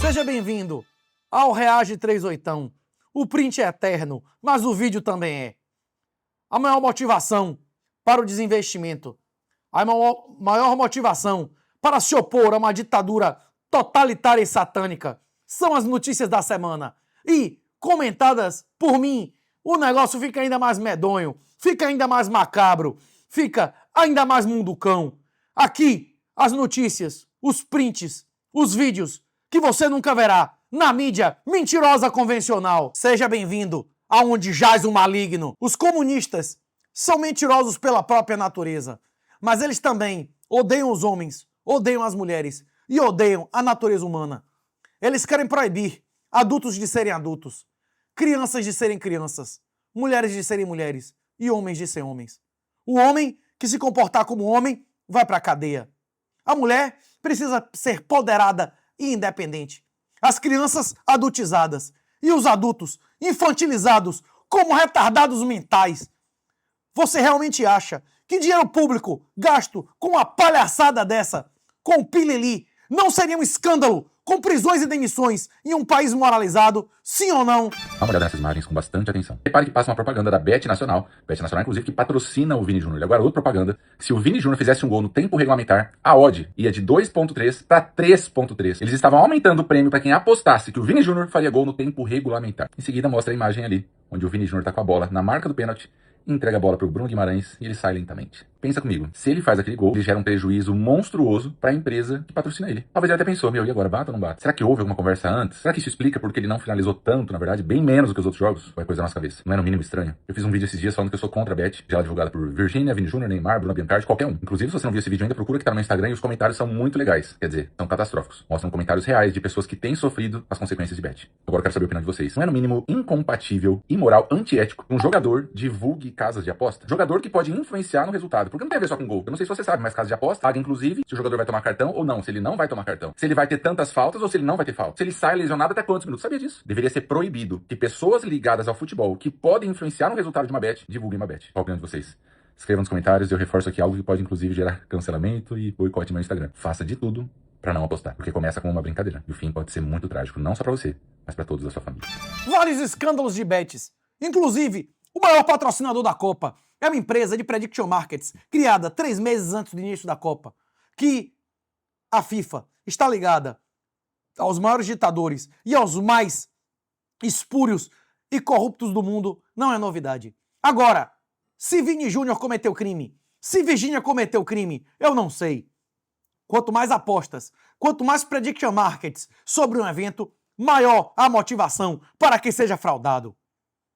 Seja bem-vindo ao Reage 38. O print é eterno, mas o vídeo também é. A maior motivação para o desinvestimento, a maior motivação para se opor a uma ditadura totalitária e satânica são as notícias da semana. E, comentadas por mim, o negócio fica ainda mais medonho, fica ainda mais macabro, fica ainda mais munducão. Aqui, as notícias, os prints, os vídeos que você nunca verá na mídia mentirosa convencional. Seja bem-vindo aonde jaz o maligno. Os comunistas são mentirosos pela própria natureza, mas eles também odeiam os homens, odeiam as mulheres e odeiam a natureza humana. Eles querem proibir adultos de serem adultos, crianças de serem crianças, mulheres de serem mulheres e homens de serem homens. O homem que se comportar como homem vai para a cadeia. A mulher precisa ser poderada e independente. As crianças adultizadas e os adultos infantilizados como retardados mentais. Você realmente acha que dinheiro público gasto com uma palhaçada dessa, com pilili, não seria um escândalo com prisões e demissões em um país moralizado, sim ou não? Dá uma olhada nessas imagens com bastante atenção. Repare que passa uma propaganda da Bet Nacional, inclusive, que patrocina o Vini Júnior. Ele agora outra propaganda. Se o Vini Júnior fizesse um gol no tempo regulamentar, a odd ia de 2.3 para 3.3. Eles estavam aumentando o prêmio para quem apostasse que o Vini Júnior faria gol no tempo regulamentar. Em seguida mostra a imagem ali, onde o Vini Júnior tá com a bola na marca do pênalti, entrega a bola pro Bruno Guimarães e ele sai lentamente. Pensa comigo, se ele faz aquele gol, ele gera um prejuízo monstruoso para a empresa que patrocina ele. Talvez ele até pensou, e agora, bate ou não bate? Será que houve alguma conversa antes? Será que isso explica porque ele não finalizou tanto, na verdade, bem menos do que os outros jogos? Ou é coisa da nossa cabeça? Não é no mínimo estranho? Eu fiz um vídeo esses dias falando que eu sou contra a Bet, já divulgada por Virgínia, Vini Júnior, Neymar, Bruno Biancardi, qualquer um. Inclusive, se você não viu esse vídeo ainda, procura que tá no meu Instagram e os comentários são muito legais. Quer dizer, são catastróficos. Mostram comentários reais de pessoas que têm sofrido as consequências de Bet. Agora eu quero saber a opinião de vocês. Não é no mínimo incompatível, imoral, antiético que um jogador divulgue casas de aposta? Jogador que pode influenciar no resultado. Porque não tem a ver só com gol. Eu não sei se você sabe, mas casa de aposta paga inclusive se o jogador vai tomar cartão ou não, se ele não vai tomar cartão. Se ele vai ter tantas faltas ou se ele não vai ter falta. Se ele sai lesionado até quantos minutos. Sabia disso? Deveria ser proibido que pessoas ligadas ao futebol que podem influenciar no resultado de uma bet, divulguem uma bet. Qual a opinião de vocês? Escrevam nos comentários, eu reforço aqui algo que pode inclusive gerar cancelamento e boicote no meu Instagram. Faça de tudo pra não apostar, porque começa com uma brincadeira. E o fim pode ser muito trágico, não só pra você, mas pra todos da sua família. Vários escândalos de bets. Inclusive, o maior patrocinador da Copa é uma empresa de prediction markets criada 3 meses antes do início da Copa, que a FIFA está ligada aos maiores ditadores e aos mais espúrios e corruptos do mundo, não é novidade. Agora, se Vini Júnior cometeu crime, se Virgínia cometeu crime, eu não sei. Quanto mais apostas, quanto mais prediction markets sobre um evento, maior a motivação para que seja fraudado.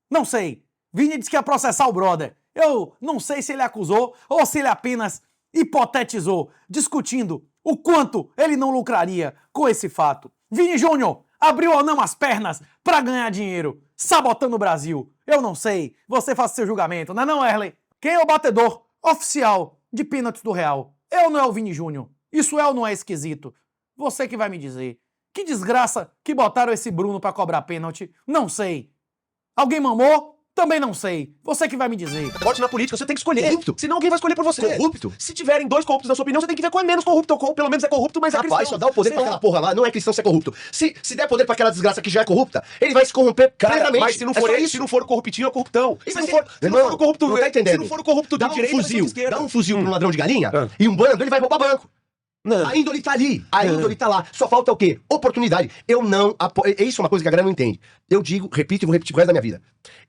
Não sei. Vini disse que ia processar o brother. Eu não sei se ele acusou ou se ele apenas hipotetizou, discutindo o quanto ele não lucraria com esse fato. Vini Júnior abriu ou não as pernas para ganhar dinheiro, sabotando o Brasil. Eu não sei. Você faça seu julgamento, não é não, Erley? Quem é o batedor oficial de pênaltis do Real? Eu não é o Vini Júnior. Isso é ou não é esquisito? Você que vai me dizer. Que desgraça que botaram esse Bruno para cobrar pênalti? Não sei. Alguém mamou? Também não sei. Você que vai me dizer. Vote na política, você tem que escolher. Corrupto? Senão alguém vai escolher por você. Corrupto? Se tiverem 2 corruptos na sua opinião, você tem que ver qual é menos corrupto. Ou pelo menos é corrupto, mas é cristão. Rapaz, só dá o poder pra aquela porra lá, não é cristão ser corrupto. Se der poder pra aquela desgraça que já é corrupta, ele vai se corromper plenamente. Mas se não for ele, se não for o corruptinho, é o corruptão. E Se vai não ser- for, se não Irmão, for o corrupto, não tá entendendo. se não for o corrupto de direita, vai ser de esquerda. Dá um fuzil pra um ladrão de galinha Ah. e um bando, ele vai roubar banco. Não. A índole tá ali, a índole tá lá. Só falta o quê? Oportunidade. Eu não apoio. Isso é uma coisa que a galera não entende. Eu digo, repito e vou repetir pro resto da minha vida.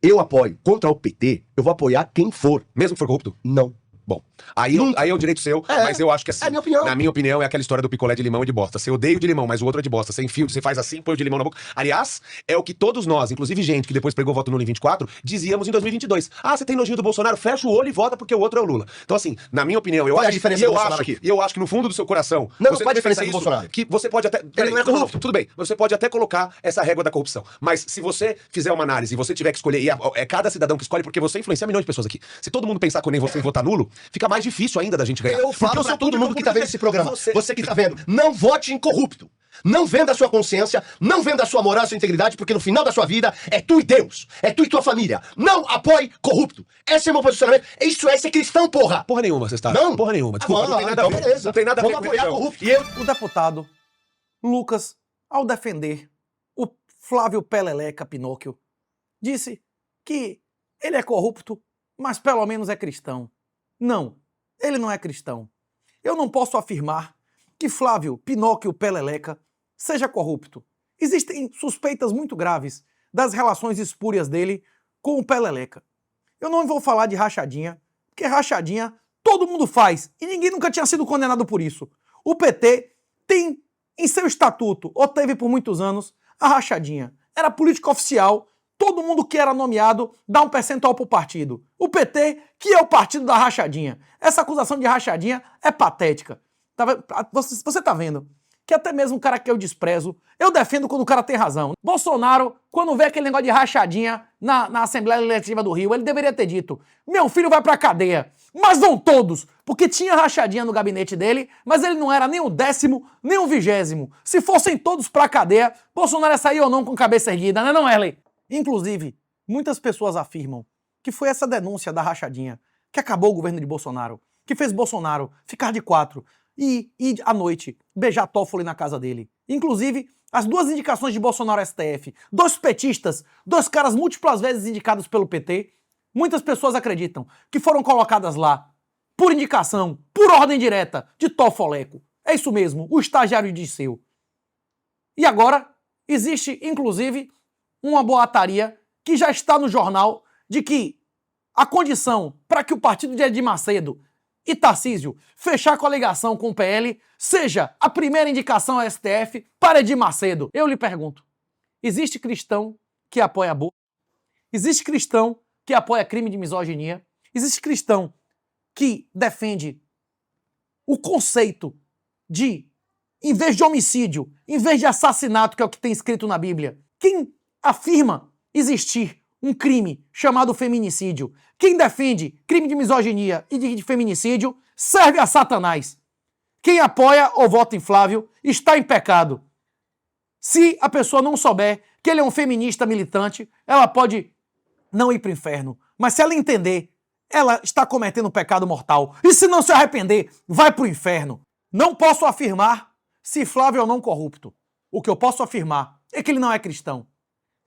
Eu apoio contra o PT, eu vou apoiar quem for. Mesmo que for corrupto? Não. Bom, aí é o direito seu, É. mas eu acho que assim, É a minha opinião. na minha opinião, é aquela história do picolé de limão e de bosta. Você odeia o de limão, mas o outro é de bosta. Você enfia, você faz assim, põe o de limão na boca. Aliás, é o que todos nós, inclusive gente que depois pregou voto nulo em 24, dizíamos em 2022. Ah, você tem nojinho do Bolsonaro? Fecha o olho e vota porque o outro é o Lula. Então assim, na minha opinião, eu Qual é a acho diferença e eu do Bolsonaro acho aqui? e eu acho que no fundo do seu coração, Não, você qual a deve diferença pensar do Bolsonaro? que você pode até não é corrupto. tudo bem, você pode até colocar essa régua da corrupção, mas se você fizer uma análise e você tiver que escolher, e é cada cidadão que escolhe, porque você influencia milhões de pessoas aqui. Se todo mundo pensar que nem você e votar nulo, fica mais difícil ainda da gente ganhar. Eu falo Porque pra sou todo mundo que tá vendo esse programa. Você- Você que tá vendo, não vote em corrupto. Não venda a sua consciência, não venda a sua moral, a sua integridade, porque no final da sua vida é tu e Deus, é tu e tua família. Não apoie corrupto. Esse é o meu posicionamento. Isso é ser cristão, porra. Porra nenhuma, você está. Não? Porra nenhuma. Desculpa, Ah, não tem nada a então ver. beleza. Não tem nada a ver Vamos com apoiar religião. corrupto. E eu O deputado Lucas ao defender o Flávio Peleleca Pinóquio, disse que ele é corrupto, mas pelo menos é cristão. Não, ele não é cristão. Eu não posso afirmar que Flávio Pinóquio Peleleca seja corrupto. Existem suspeitas muito graves das relações espúrias dele com o Peleleca. Eu não vou falar de rachadinha, porque rachadinha todo mundo faz e ninguém nunca tinha sido condenado por isso. O PT tem em seu estatuto, ou teve por muitos anos, a rachadinha. Era política oficial, todo mundo que era nomeado dá um percentual pro partido. O PT, que é o partido da rachadinha. Essa acusação de rachadinha é patética. Você tá vendo que até mesmo o cara que eu desprezo, eu defendo quando o cara tem razão. Bolsonaro, quando vê aquele negócio de rachadinha na Assembleia Legislativa do Rio, ele deveria ter dito: meu filho vai pra cadeia. Mas vão todos, porque tinha rachadinha no gabinete dele, mas ele não era nem o 10º, nem o 20º. Se fossem todos pra cadeia, Bolsonaro ia sair ou não com cabeça erguida, né não, Erley? Inclusive, muitas pessoas afirmam que foi essa denúncia da rachadinha que acabou o governo de Bolsonaro, que fez Bolsonaro ficar de 4 e ir à noite beijar Toffoli na casa dele. Inclusive, as duas indicações de Bolsonaro ao STF, 2 petistas, 2 caras múltiplas vezes indicados pelo PT, muitas pessoas acreditam que foram colocadas lá por indicação, por ordem direta de Toffoleco. É isso mesmo, o estagiário de Disseu. E agora, existe, inclusive, uma boataria que já está no jornal de que a condição para que o partido de Edir Macedo e Tarcísio fechar coligação com o PL seja a primeira indicação ao STF para Edir Macedo. Eu lhe pergunto, existe cristão que apoia aborto? Existe cristão que apoia crime de misoginia? Existe cristão que defende o conceito de, em vez de homicídio, em vez de assassinato, que é o que tem escrito na Bíblia, quem afirma existir um crime chamado feminicídio, quem defende crime de misoginia e de feminicídio, serve a Satanás. Quem apoia ou vota em Flávio está em pecado. Se a pessoa não souber que ele é um feminista militante, ela pode não ir para o inferno. Mas se ela entender, ela está cometendo um pecado mortal. E se não se arrepender, vai para o inferno. Não posso afirmar se Flávio é ou não corrupto. O que eu posso afirmar é que ele não é cristão.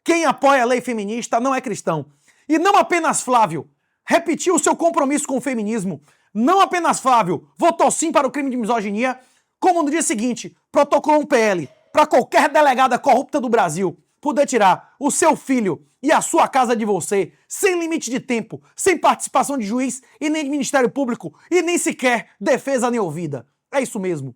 Quem apoia a lei feminista não é cristão. E não apenas Flávio repetiu o seu compromisso com o feminismo, não apenas Flávio votou sim para o crime de misoginia, como no dia seguinte protocolou um PL para qualquer delegada corrupta do Brasil poder tirar o seu filho e a sua casa de você, sem limite de tempo, sem participação de juiz e nem de Ministério Público e nem sequer defesa nem ouvida. É isso mesmo.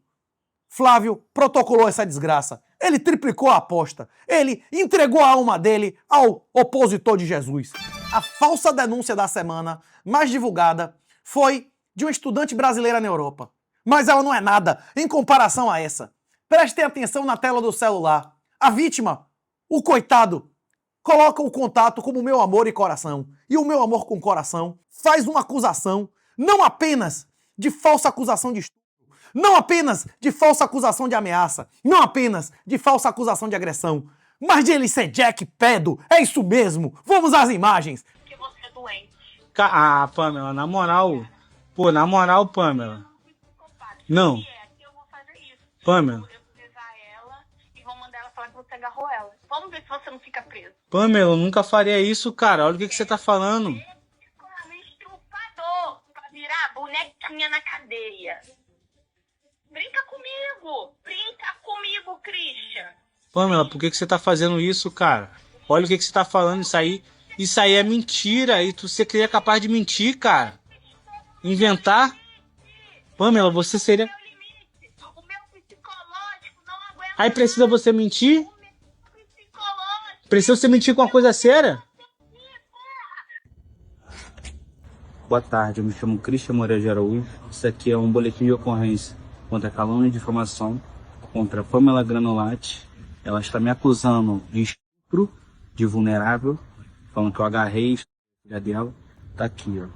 Flávio protocolou essa desgraça. Ele triplicou a aposta. Ele entregou a alma dele ao opositor de Jesus. A falsa denúncia da semana mais divulgada foi de uma estudante brasileira na Europa. Mas ela não é nada em comparação a essa. Prestem atenção na tela do celular. A vítima, o coitado, coloca o contato como meu amor e coração. E o meu amor com coração faz uma acusação, não apenas de falsa acusação de estupro, não apenas de falsa acusação de ameaça, não apenas de falsa acusação de agressão, mas de ele ser Jack Pedo. É isso mesmo. Vamos às imagens. Porque você é doente. Ah, Pamela, na moral. Pô, na moral, Pamela. Não. Eu vou fazer isso. Pamela. Eu vou levar ela e vou mandar ela falar que você agarrou ela. Vamos ver se você não fica preso. Pamela, eu nunca faria isso, cara. Olha o que você tá falando. Estrupador pra virar bonequinha na cadeia. Brinca comigo, Christian. Pamela, por que você tá fazendo isso, cara? Olha o que você tá falando, isso aí é mentira. E você seria capaz de mentir, cara. Inventar. Pamela, você seria... O meu psicológico não aguenta. Aí precisa você mentir? O meu psicológico. Precisa você mentir com uma coisa séria? Boa tarde, eu me chamo Christian Moreira de Araújo. Isso aqui é um boletim de ocorrência contra calúnia e difamação contra Pamela Granolati. Ela está me acusando de estupro, de vulnerável, falando que eu agarrei a filha dela. Tá aqui, ó.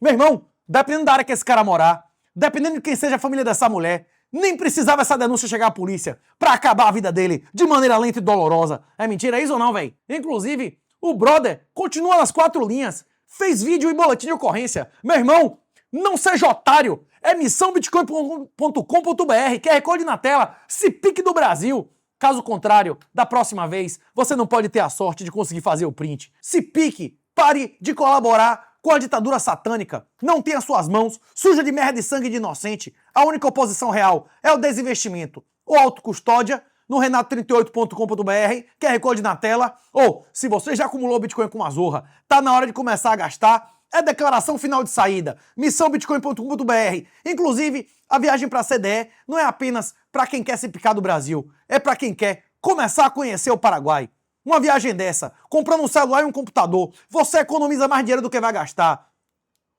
Meu irmão, dependendo da área que esse cara morar, dependendo de quem seja a família dessa mulher, nem precisava essa denúncia chegar à polícia pra acabar a vida dele de maneira lenta e dolorosa. É mentira isso ou não, velho? Inclusive, o brother continua nas 4 linhas, fez vídeo e boletim de ocorrência. Meu irmão, não seja otário. É missãobitcoin.com.br, QR Code na tela, se pique do Brasil. Caso contrário, da próxima vez, você não pode ter a sorte de conseguir fazer o print. Se pique, pare de colaborar com a ditadura satânica. Não tenha suas mãos suja de merda e sangue de inocente. A única oposição real é o desinvestimento ou autocustódia no renato38.com.br, QR Code na tela, ou, se você já acumulou Bitcoin com a Zorra, tá na hora de começar a gastar, é declaração final de saída, missãobitcoin.com.br. Inclusive, a viagem para a CDE não é apenas para quem quer se picar do Brasil, é para quem quer começar a conhecer o Paraguai. Uma viagem dessa, comprando um celular e um computador, você economiza mais dinheiro do que vai gastar.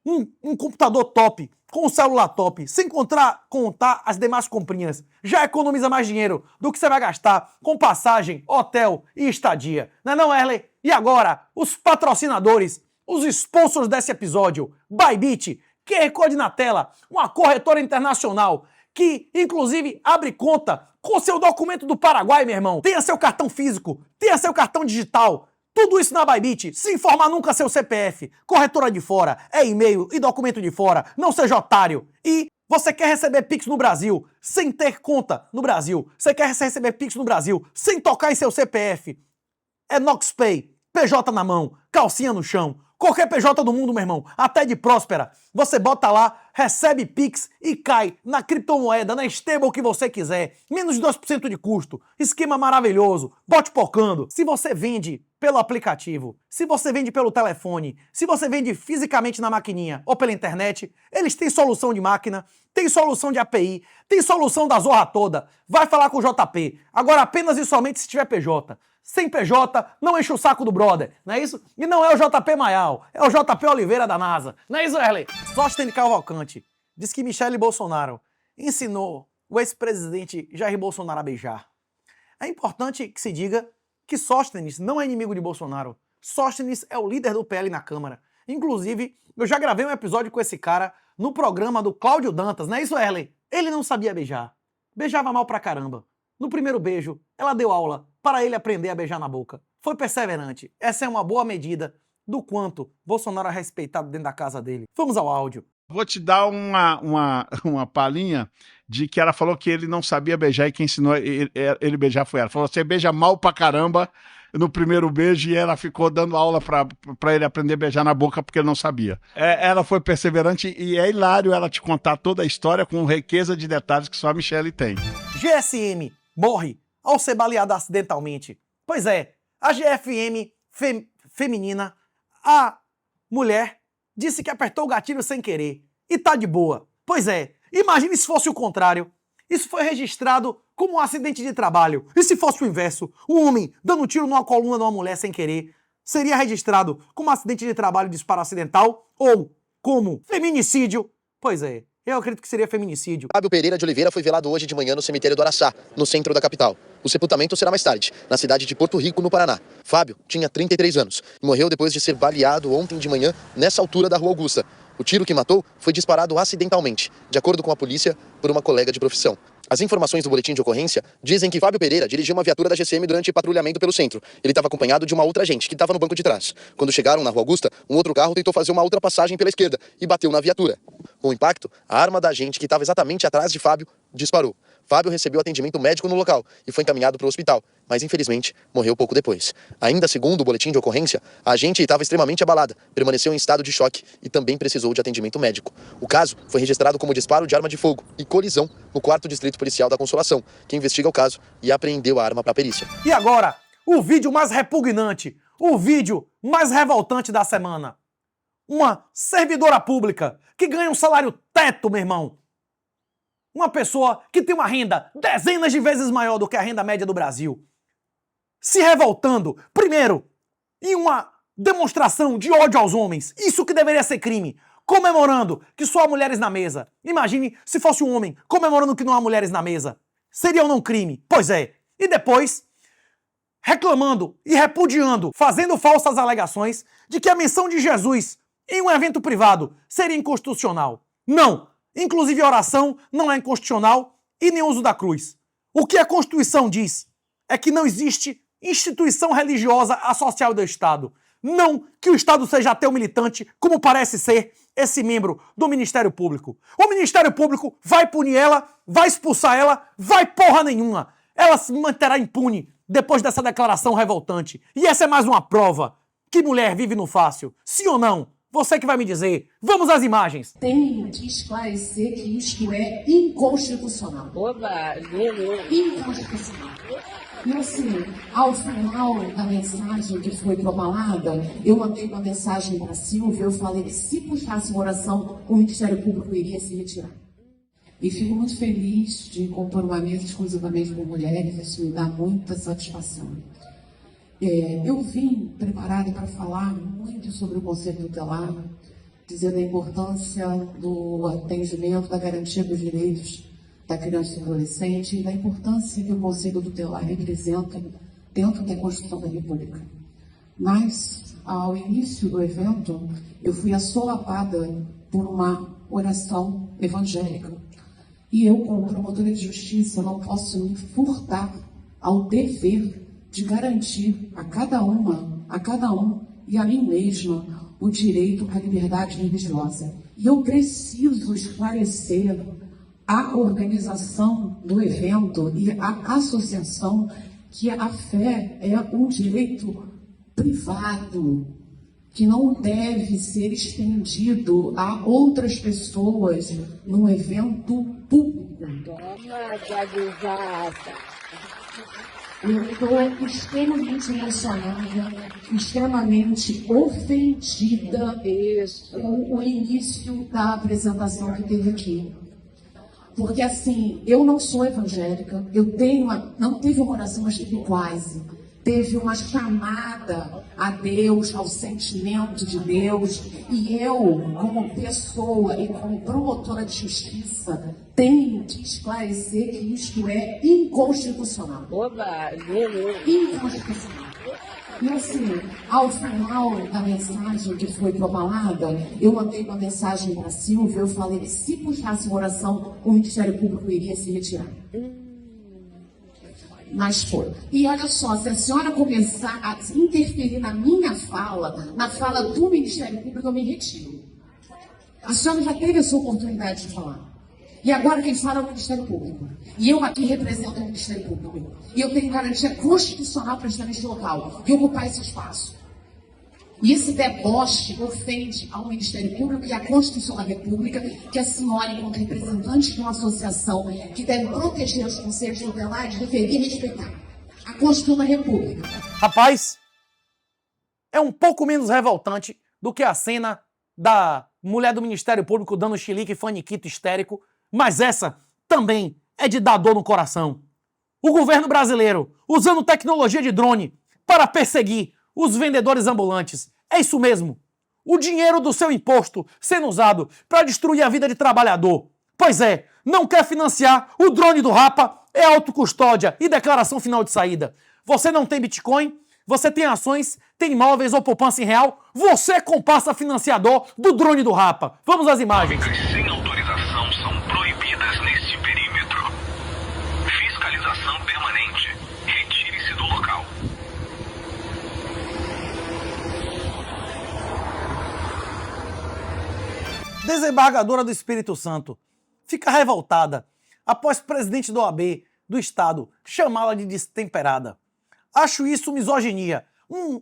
Um computador top, com um celular top, sem contar as demais comprinhas, já economiza mais dinheiro do que você vai gastar com passagem, hotel e estadia. Não é não, Erley? E agora, os patrocinadores, os sponsors desse episódio, Bybit, QR Code na tela, uma corretora internacional que, inclusive, abre conta com seu documento do Paraguai, meu irmão. Tenha seu cartão físico, tenha seu cartão digital. Tudo isso na Bybit, sem informar nunca seu CPF. Corretora de fora, é e-mail e documento de fora. Não seja otário. E você quer receber Pix no Brasil sem ter conta no Brasil. Você quer receber Pix no Brasil sem tocar em seu CPF. É NoxPay, PJ na mão, calcinha no chão. Qualquer PJ do mundo, meu irmão, até de próspera. Você bota lá, recebe Pix e cai na criptomoeda, na stable que você quiser. Menos de 2% de custo. Esquema maravilhoso. Bote pocando. Se você vende pelo aplicativo, se você vende pelo telefone, se você vende fisicamente na maquininha ou pela internet, eles têm solução de máquina, tem solução de API, tem solução da Zorra toda. Vai falar com o JP. Agora apenas e somente se tiver PJ. Sem PJ, não enche o saco do brother, não é isso? E não é o JP Maial, é o JP Oliveira da NASA. Não é isso, Erley? Sóstenes Cavalcante diz que Michele Bolsonaro ensinou o ex-presidente Jair Bolsonaro a beijar. É importante que se diga que Sóstenes não é inimigo de Bolsonaro. Sóstenes é o líder do PL na Câmara. Inclusive, eu já gravei um episódio com esse cara no programa do Cláudio Dantas, não é isso, Erley? Ele não sabia beijar. Beijava mal pra caramba. No primeiro beijo, ela deu aula para ele aprender a beijar na boca. Foi perseverante. Essa é uma boa medida do quanto Bolsonaro é respeitado dentro da casa dele. Vamos ao áudio. Vou te dar uma palhinha de que ela falou que ele não sabia beijar e quem ensinou ele beijar foi ela. Falou, você beija mal pra caramba no primeiro beijo, e ela ficou dando aula pra ele aprender a beijar na boca porque ele não sabia. Ela foi perseverante e é hilário ela te contar toda a história com riqueza de detalhes que só a Michele tem. GSM morre ao ser baleada acidentalmente. Pois é, a GFM feminina, a mulher, disse que apertou o gatilho sem querer e tá de boa. Pois é, imagine se fosse o contrário. Isso foi registrado como um acidente de trabalho. E se fosse o inverso, um homem dando um tiro numa coluna de uma mulher sem querer, seria registrado como um acidente de trabalho, disparo acidental ou como feminicídio? Pois é, eu acredito que seria feminicídio. Fábio Pereira de Oliveira foi velado hoje de manhã no cemitério do Araçá, no centro da capital. O sepultamento será mais tarde, na cidade de Porto Rico, no Paraná. Fábio tinha 33 anos e morreu depois de ser baleado ontem de manhã nessa altura da Rua Augusta. O tiro que matou foi disparado acidentalmente, de acordo com a polícia, por uma colega de profissão. As informações do boletim de ocorrência dizem que Fábio Pereira dirigiu uma viatura da GCM durante patrulhamento pelo centro. Ele estava acompanhado de uma outra agente que estava no banco de trás. Quando chegaram na Rua Augusta, um outro carro tentou fazer uma ultrapassagem pela esquerda e bateu na viatura. Com o impacto, a arma da agente que estava exatamente atrás de Fábio disparou. Fábio recebeu atendimento médico no local e foi encaminhado para o hospital, mas infelizmente morreu pouco depois. Ainda segundo o boletim de ocorrência, a agente estava extremamente abalada, permaneceu em estado de choque e também precisou de atendimento médico. O caso foi registrado como disparo de arma de fogo e colisão no 4º Distrito Policial da Consolação, que investiga o caso e apreendeu a arma para a perícia. E agora, o vídeo mais repugnante, o vídeo mais revoltante da semana. Uma servidora pública que ganha um salário teto, meu irmão. Uma pessoa que tem uma renda dezenas de vezes maior do que a renda média do Brasil, se revoltando, primeiro, em uma demonstração de ódio aos homens, isso que deveria ser crime, comemorando que só há mulheres na mesa. Imagine se fosse um homem comemorando que não há mulheres na mesa. Seria ou não crime? Pois é. E depois, reclamando e repudiando, fazendo falsas alegações de que a menção de Jesus em um evento privado seria inconstitucional. Não! Inclusive a oração não é inconstitucional e nem o uso da cruz. O que a Constituição diz é que não existe instituição religiosa associada ao Estado. Não que o Estado seja ateu militante, como parece ser esse membro do Ministério Público. O Ministério Público vai punir ela, vai expulsar ela, vai porra nenhuma. ela se manterá impune depois dessa declaração revoltante. E essa é mais uma prova que mulher vive no fácil. Sim ou não? Você que vai me dizer. Vamos às imagens. Tenho de esclarecer que isto é inconstitucional. Inconstitucional. E assim, ao final da mensagem que foi propalada, eu mandei uma mensagem para a Silvia, eu falei que se puxasse uma oração, o Ministério Público iria se retirar. E fico muito feliz de compor uma mesa exclusivamente com mulheres, isso me dá muita satisfação. Eu vim preparada para falar muito sobre o Conselho Tutelar, dizendo a importância do atendimento, da garantia dos direitos da criança e adolescente e da importância que o Conselho Tutelar representa dentro da Constituição da República. Mas, ao início do evento, eu fui assolapada por uma oração evangélica. E eu, como promotora de justiça, não posso me furtar ao dever de garantir a cada um e a mim mesma o direito à liberdade religiosa. E eu preciso esclarecer a organização do evento e a associação que a fé é um direito privado, que não deve ser estendido a outras pessoas num evento público. Eu estou extremamente emocionada, extremamente ofendida com o início da apresentação que teve aqui. Porque assim, eu não sou evangélica, não teve uma oração, mas teve quase. Teve uma chamada a Deus, ao sentimento de Deus. E eu, como pessoa e como promotora de justiça, tenho de esclarecer que isto é inconstitucional. Inconstitucional. E assim, ao final da mensagem que foi propalada, eu mandei uma mensagem para a Silvia, eu falei que se puxasse uma oração, o Ministério Público iria se retirar. Mas foi. E olha só, se a senhora começar a interferir na minha fala, na fala do Ministério Público, eu me retiro. A senhora já teve a sua oportunidade de falar. E agora quem fala é o Ministério Público. E eu aqui represento o Ministério Público. E eu tenho garantia constitucional para estar neste local e ocupar esse espaço. E esse deboche ofende ao Ministério Público e à Constituição da República, que a senhora, enquanto representante de uma associação que deve proteger os conselhos tutelares, deveria respeitar a Constituição da República. Rapaz, é um pouco menos revoltante do que a cena da mulher do Ministério Público dando chilique e faniquito histérico, mas essa também é de dar dor no coração. O governo brasileiro usando tecnologia de drone para perseguir os vendedores ambulantes. É isso mesmo. O dinheiro do seu imposto sendo usado para destruir a vida de trabalhador. Pois é, não quer financiar o drone do Rapa, é autocustódia e declaração final de saída. Você não tem Bitcoin? Você tem ações, tem imóveis ou poupança em real? Você é comparsa financiador do drone do Rapa. Vamos às imagens. Sem autorização são proibidas neste perímetro. Fiscalização permanente. Retire-se do local. Desembargadora do Espírito Santo fica revoltada após o presidente da OAB do Estado chamá-la de destemperada. Acho isso misoginia,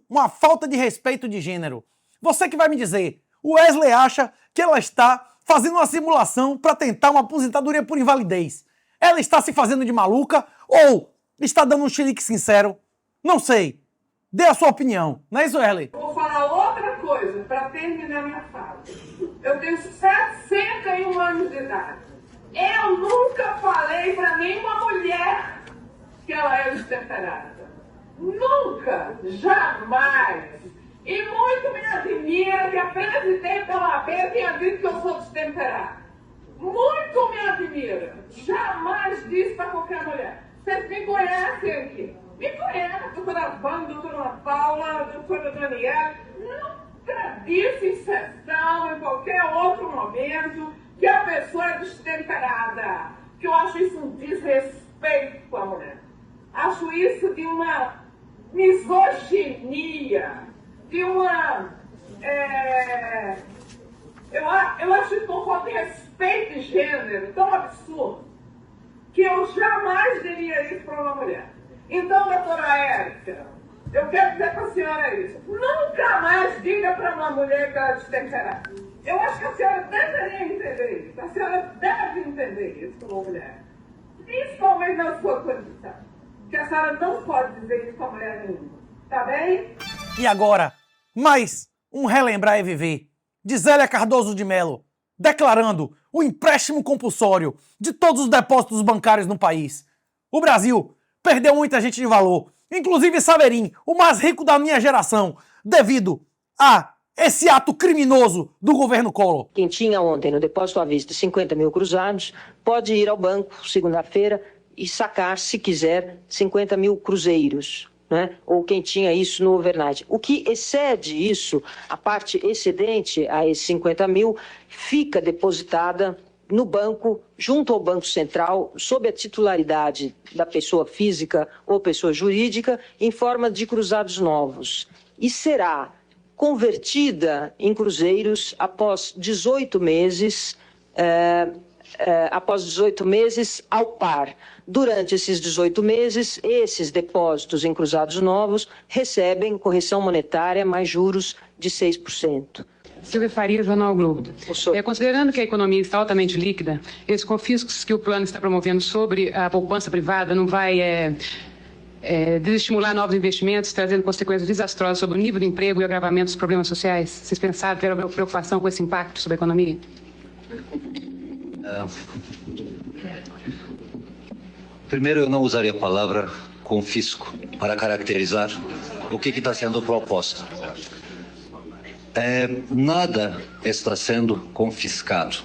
uma falta de respeito de gênero. Você que vai me dizer, o Wesley acha que ela está fazendo uma simulação para tentar uma aposentadoria por invalidez. Ela está se fazendo de maluca ou está dando um chilique sincero? Não sei. Dê a sua opinião, não é isso, Wesley? Vou falar outra coisa para terminar minha fala. Eu tenho 61 anos de idade. Eu nunca falei para nenhuma mulher que ela é destemperada. Nunca, jamais. E muito me admira que a presidente da OAB tenha dito que eu sou destemperada. Muito me admira. Jamais disse para qualquer mulher. Vocês me conhecem aqui. Me conhecem, doutora Wanda, doutora Ana Paula, doutora Daniela. Nunca disse em sessão, em qualquer outro momento, que a pessoa é destemperada. Que eu acho isso um desrespeito com a mulher. Acho isso de uma misoginia, de uma... Eu acho isso um falta de respeito de gênero tão absurdo que eu jamais diria isso para uma mulher. Então, doutora Érica, eu quero dizer para a senhora isso. Nunca mais diga para uma mulher que ela é destemperada. Eu acho que a senhora deveria entender isso. A senhora deve entender isso como mulher. Principalmente na sua condição. Que a senhora não pode dizer isso com a mulher nenhuma. Tá bem? E agora, mais um Relembrar é Viver, de Zélia Cardoso de Mello, declarando o empréstimo compulsório de todos os depósitos bancários no país. O Brasil perdeu muita gente de valor, inclusive Saverin, o mais rico da minha geração, devido a esse ato criminoso do governo Collor. Quem tinha ontem no depósito à vista 50 mil cruzados pode ir ao banco segunda-feira e sacar, se quiser, 50 mil cruzeiros, né? Ou quem tinha isso no overnight. O que excede isso, a parte excedente a esses 50 mil, fica depositada no banco, junto ao Banco Central, sob a titularidade da pessoa física ou pessoa jurídica, em forma de cruzados novos. E será convertida em cruzeiros após 18 meses, ao par. Durante esses 18 meses, esses depósitos em cruzados novos recebem correção monetária mais juros de 6%. Silvia Faria, Jornal o Globo. Considerando que a economia está altamente líquida, esses confiscos que o plano está promovendo sobre a poupança privada não vai desestimular novos investimentos, trazendo consequências desastrosas sobre o nível de emprego e o agravamento dos problemas sociais? Vocês pensaram ter alguma preocupação com esse impacto sobre a economia? Primeiro, eu não usaria a palavra confisco para caracterizar o que está sendo proposto. Nada está sendo confiscado.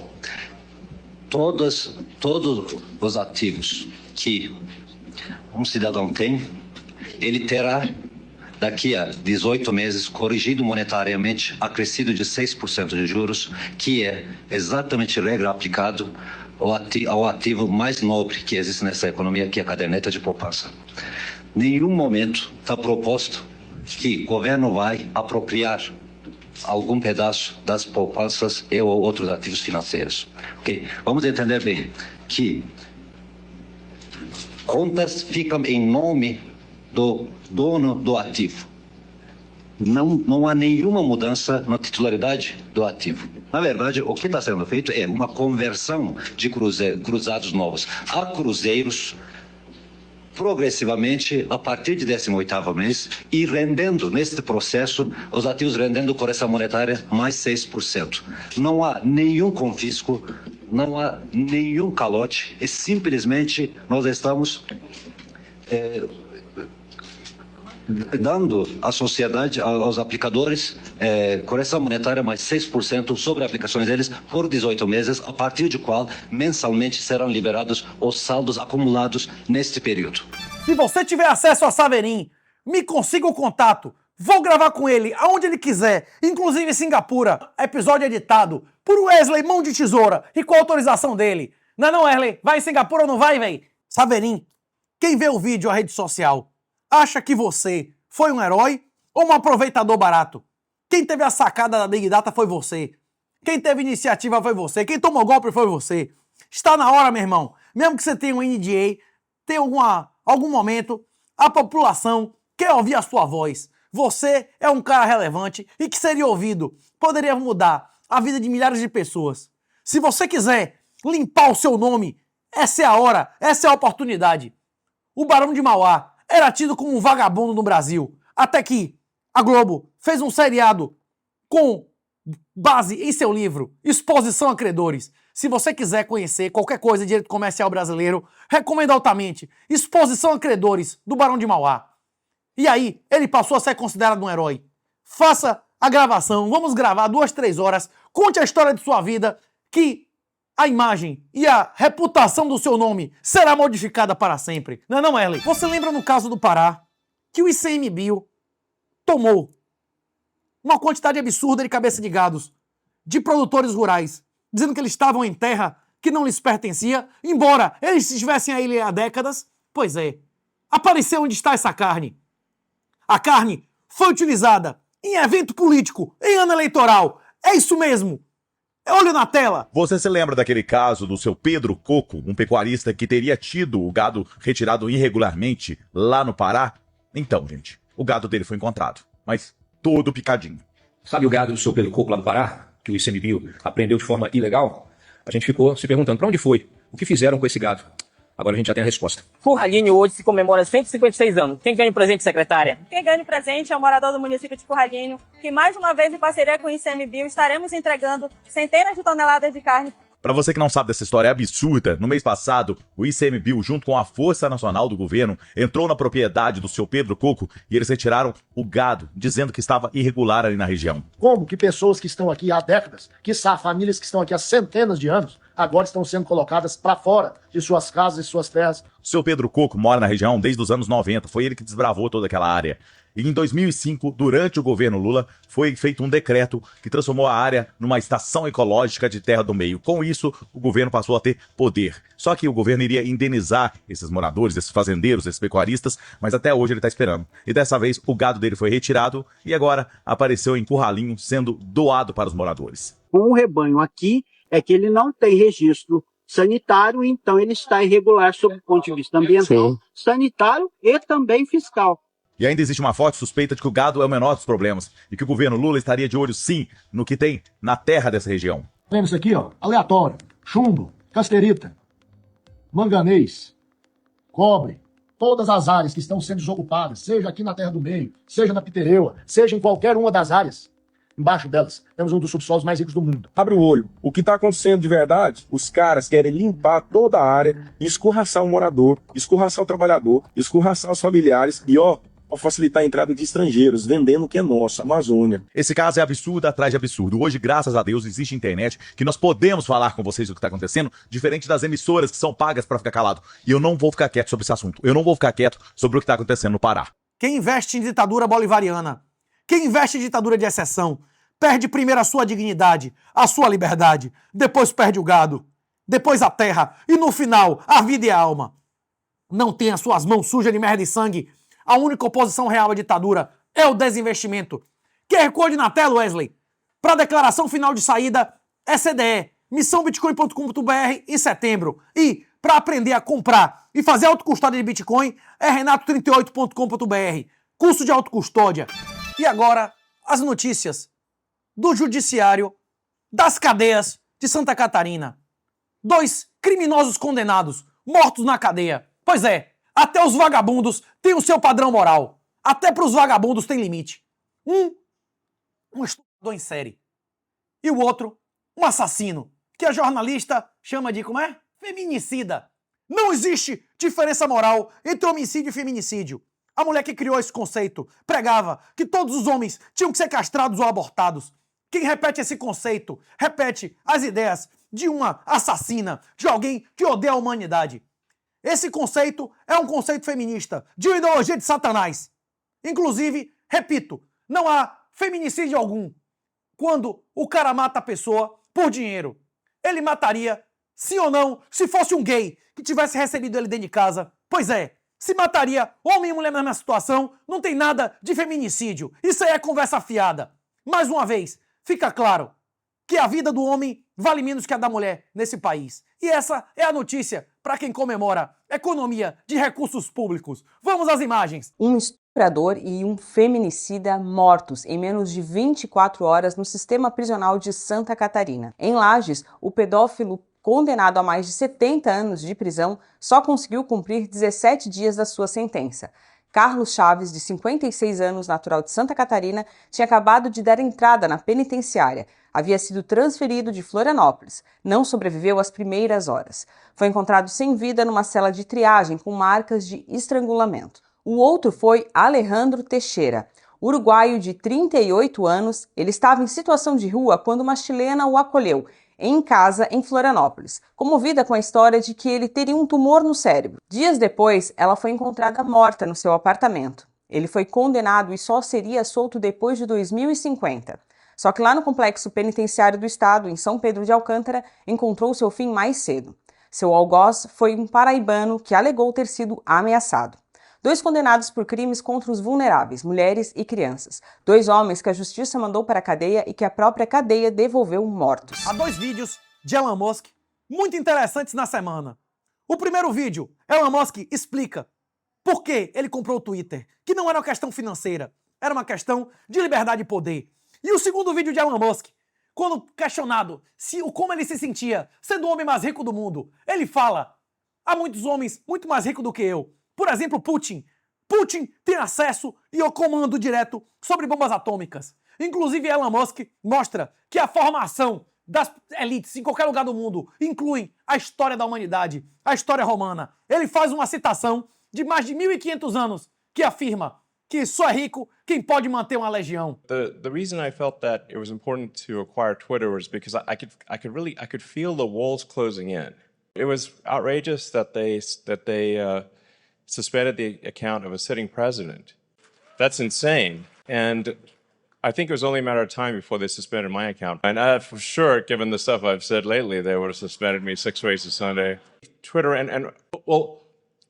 Todos os ativos que um cidadão tem, ele terá, daqui a 18 meses, corrigido monetariamente, acrescido de 6% de juros, que é exatamente regra aplicado ao ativo mais nobre que existe nessa economia, que é a caderneta de poupança. Nenhum momento está proposto que o governo vai apropriar algum pedaço das poupanças e ou outros ativos financeiros. Okay? Vamos entender bem que contas ficam em nome do dono do ativo. Não há nenhuma mudança na titularidade do ativo. Na verdade, o que está sendo feito é uma conversão de cruzados novos a cruzeiros progressivamente a partir de 18º mês e rendendo, neste processo, os ativos rendendo correção monetária mais 6%. Não há nenhum confisco, não há nenhum calote, e simplesmente nós estamos dando à sociedade, aos aplicadores, correção monetária mais 6% sobre aplicações deles por 18 meses, a partir de qual mensalmente serão liberados os saldos acumulados neste período. Se você tiver acesso a Saverin, me consiga o contato. Vou gravar com ele aonde ele quiser, inclusive em Singapura. Episódio editado por Wesley Mão de Tesoura e com a autorização dele. Não, Wesley? Vai em Singapura ou não vai, véi? Saverin, quem vê o vídeo, a rede social, acha que você foi um herói ou um aproveitador barato? Quem teve a sacada da Big Data foi você. Quem teve iniciativa foi você. Quem tomou golpe foi você. Está na hora, meu irmão. Mesmo que você tenha um NDA, tenha algum momento, a população quer ouvir a sua voz. Você é um cara relevante e que seria ouvido. Poderia mudar a vida de milhares de pessoas. Se você quiser limpar o seu nome, essa é a hora, essa é a oportunidade. O Barão de Mauá era tido como um vagabundo no Brasil, até que a Globo fez um seriado com base em seu livro, Exposição a Credores. Se você quiser conhecer qualquer coisa de direito comercial brasileiro, recomendo altamente Exposição a Credores, do Barão de Mauá. E aí, ele passou a ser considerado um herói. Faça a gravação, vamos gravar 2, 3 horas, conte a história de sua vida, que a imagem e a reputação do seu nome será modificada para sempre. Não, Erlen? Você lembra no caso do Pará que o ICMBio tomou uma quantidade absurda de cabeça de gados de produtores rurais, dizendo que eles estavam em terra que não lhes pertencia, embora eles estivessem aí há décadas? Pois é. Apareceu onde está essa carne. A carne foi utilizada em evento político, em ano eleitoral. É isso mesmo. Olho na tela! Você se lembra daquele caso do seu Pedro Coco, um pecuarista que teria tido o gado retirado irregularmente lá no Pará? Então, gente, o gado dele foi encontrado, mas todo picadinho. Sabe o gado do seu Pedro Coco lá no Pará, que o ICMBio apreendeu de forma ilegal? A gente ficou se perguntando para onde foi, o que fizeram com esse gado. Agora a gente já tem a resposta. Curralinho hoje se comemora 156 anos. Quem ganha o presente, secretária? Quem ganha o presente é o morador do município de Curralinho, que mais uma vez, em parceria com o ICMBio, estaremos entregando centenas de toneladas de carne. Para você que não sabe dessa história absurda, no mês passado, o ICMBio, junto com a Força Nacional do Governo, entrou na propriedade do seu Pedro Coco e eles retiraram o gado, dizendo que estava irregular ali na região. Como que pessoas que estão aqui há décadas, quiçá famílias que estão aqui há centenas de anos, agora estão sendo colocadas para fora de suas casas e suas terras? O seu Pedro Coco mora na região desde os anos 90, foi ele que desbravou toda aquela área. E em 2005, durante o governo Lula, foi feito um decreto que transformou a área numa estação ecológica de Terra do Meio. Com isso, o governo passou a ter poder. Só que o governo iria indenizar esses moradores, esses fazendeiros, esses pecuaristas, mas até hoje ele está esperando. E dessa vez, o gado dele foi retirado e agora apareceu em Curralinho, sendo doado para os moradores. Com o rebanho aqui, é que ele não tem registro sanitário, então ele está irregular sob o ponto de vista ambiental, sanitário e também fiscal. E ainda existe uma forte suspeita de que o gado é o menor dos problemas e que o governo Lula estaria de olho, sim, no que tem na terra dessa região. Vendo isso aqui, ó, aleatório, chumbo, casterita, manganês, cobre, todas as áreas que estão sendo desocupadas, seja aqui na Terra do Meio, seja na Pitereua, seja em qualquer uma das áreas, embaixo delas, temos um dos subsolos mais ricos do mundo. Abre o olho. O que está acontecendo de verdade? Os caras querem limpar toda a área, escorraçar o morador, escorraçar o trabalhador, escorraçar os familiares e, ó, para facilitar a entrada de estrangeiros, vendendo o que é nosso, a Amazônia. Esse caso é absurdo atrás de absurdo. Hoje, graças a Deus, existe internet que nós podemos falar com vocês do que está acontecendo, diferente das emissoras que são pagas para ficar calado. E eu não vou ficar quieto sobre esse assunto. Eu não vou ficar quieto sobre o que está acontecendo no Pará. Quem investe em ditadura bolivariana, quem investe em ditadura de exceção, perde primeiro a sua dignidade, a sua liberdade, depois perde o gado, depois a terra e no final a vida e a alma. Não tenha suas mãos sujas de merda e sangue. A única oposição real à ditadura é o desinvestimento. QR Code na tela, Wesley. Para a declaração final de saída, SDE, missãobitcoin.com.br em setembro. E para aprender a comprar e fazer autocustódia de Bitcoin, é renato38.com.br. Curso de autocustódia. E agora, as notícias do judiciário das cadeias de Santa Catarina. 2 criminosos condenados, mortos na cadeia. Pois é, até os vagabundos têm o seu padrão moral. Até para os vagabundos tem limite. Um estuprador em série. E o outro, um assassino, que a jornalista chama de, como é? Feminicida. Não existe diferença moral entre homicídio e feminicídio. A mulher que criou esse conceito pregava que todos os homens tinham que ser castrados ou abortados. Quem repete esse conceito, repete as ideias de uma assassina, de alguém que odeia a humanidade. Esse conceito é um conceito feminista, de uma ideologia de Satanás. Inclusive, repito, não há feminicídio algum quando o cara mata a pessoa por dinheiro. Ele mataria, sim ou não, se fosse um gay que tivesse recebido ele dentro de casa. Pois é, se mataria homem e mulher na mesma situação, não tem nada de feminicídio. Isso aí é conversa fiada. Mais uma vez, fica claro que a vida do homem vale menos que a da mulher nesse país. E essa é a notícia para quem comemora economia de recursos públicos. Vamos às imagens. Um estuprador e um feminicida mortos em menos de 24 horas no sistema prisional de Santa Catarina. Em Lages, o pedófilo condenado a mais de 70 anos de prisão só conseguiu cumprir 17 dias da sua sentença. Carlos Chaves, de 56 anos, natural de Santa Catarina, tinha acabado de dar entrada na penitenciária. Havia sido transferido de Florianópolis. Não sobreviveu às primeiras horas. Foi encontrado sem vida numa cela de triagem com marcas de estrangulamento. O outro foi Alejandro Teixeira. Uruguaio de 38 anos, ele estava em situação de rua quando uma chilena o acolheu em casa em Florianópolis, comovida com a história de que ele teria um tumor no cérebro. Dias depois, ela foi encontrada morta no seu apartamento. Ele foi condenado e só seria solto depois de 2050. Só que lá no Complexo Penitenciário do Estado, em São Pedro de Alcântara, encontrou seu fim mais cedo. Seu algoz foi um paraibano que alegou ter sido ameaçado. 2 condenados por crimes contra os vulneráveis, mulheres e crianças. 2 homens que a justiça mandou para a cadeia e que a própria cadeia devolveu mortos. Há 2 vídeos de Elon Musk muito interessantes na semana. O primeiro vídeo, Elon Musk explica por que ele comprou o Twitter, que não era uma questão financeira, era uma questão de liberdade e poder. E o segundo vídeo de Elon Musk, quando questionado como ele se sentia sendo o homem mais rico do mundo, ele fala: há muitos homens muito mais ricos do que eu. Por exemplo, Putin. Putin tem acesso e o comando direto sobre bombas atômicas. Inclusive, Elon Musk mostra que a formação das elites em qualquer lugar do mundo inclui a história da humanidade, a história romana. Ele faz uma citação de mais de 1.500 anos que afirma que só é rico quem pode manter uma legião. The reason I felt that it was important to acquire Twitter was because I could feel the walls closing in. It was outrageous that they suspended the account of a sitting president. That's insane. And I think it was only a matter of time before they suspended my account. And for sure, given the stuff I've said lately, they would have suspended me 6 ways to Sunday. Twitter and well,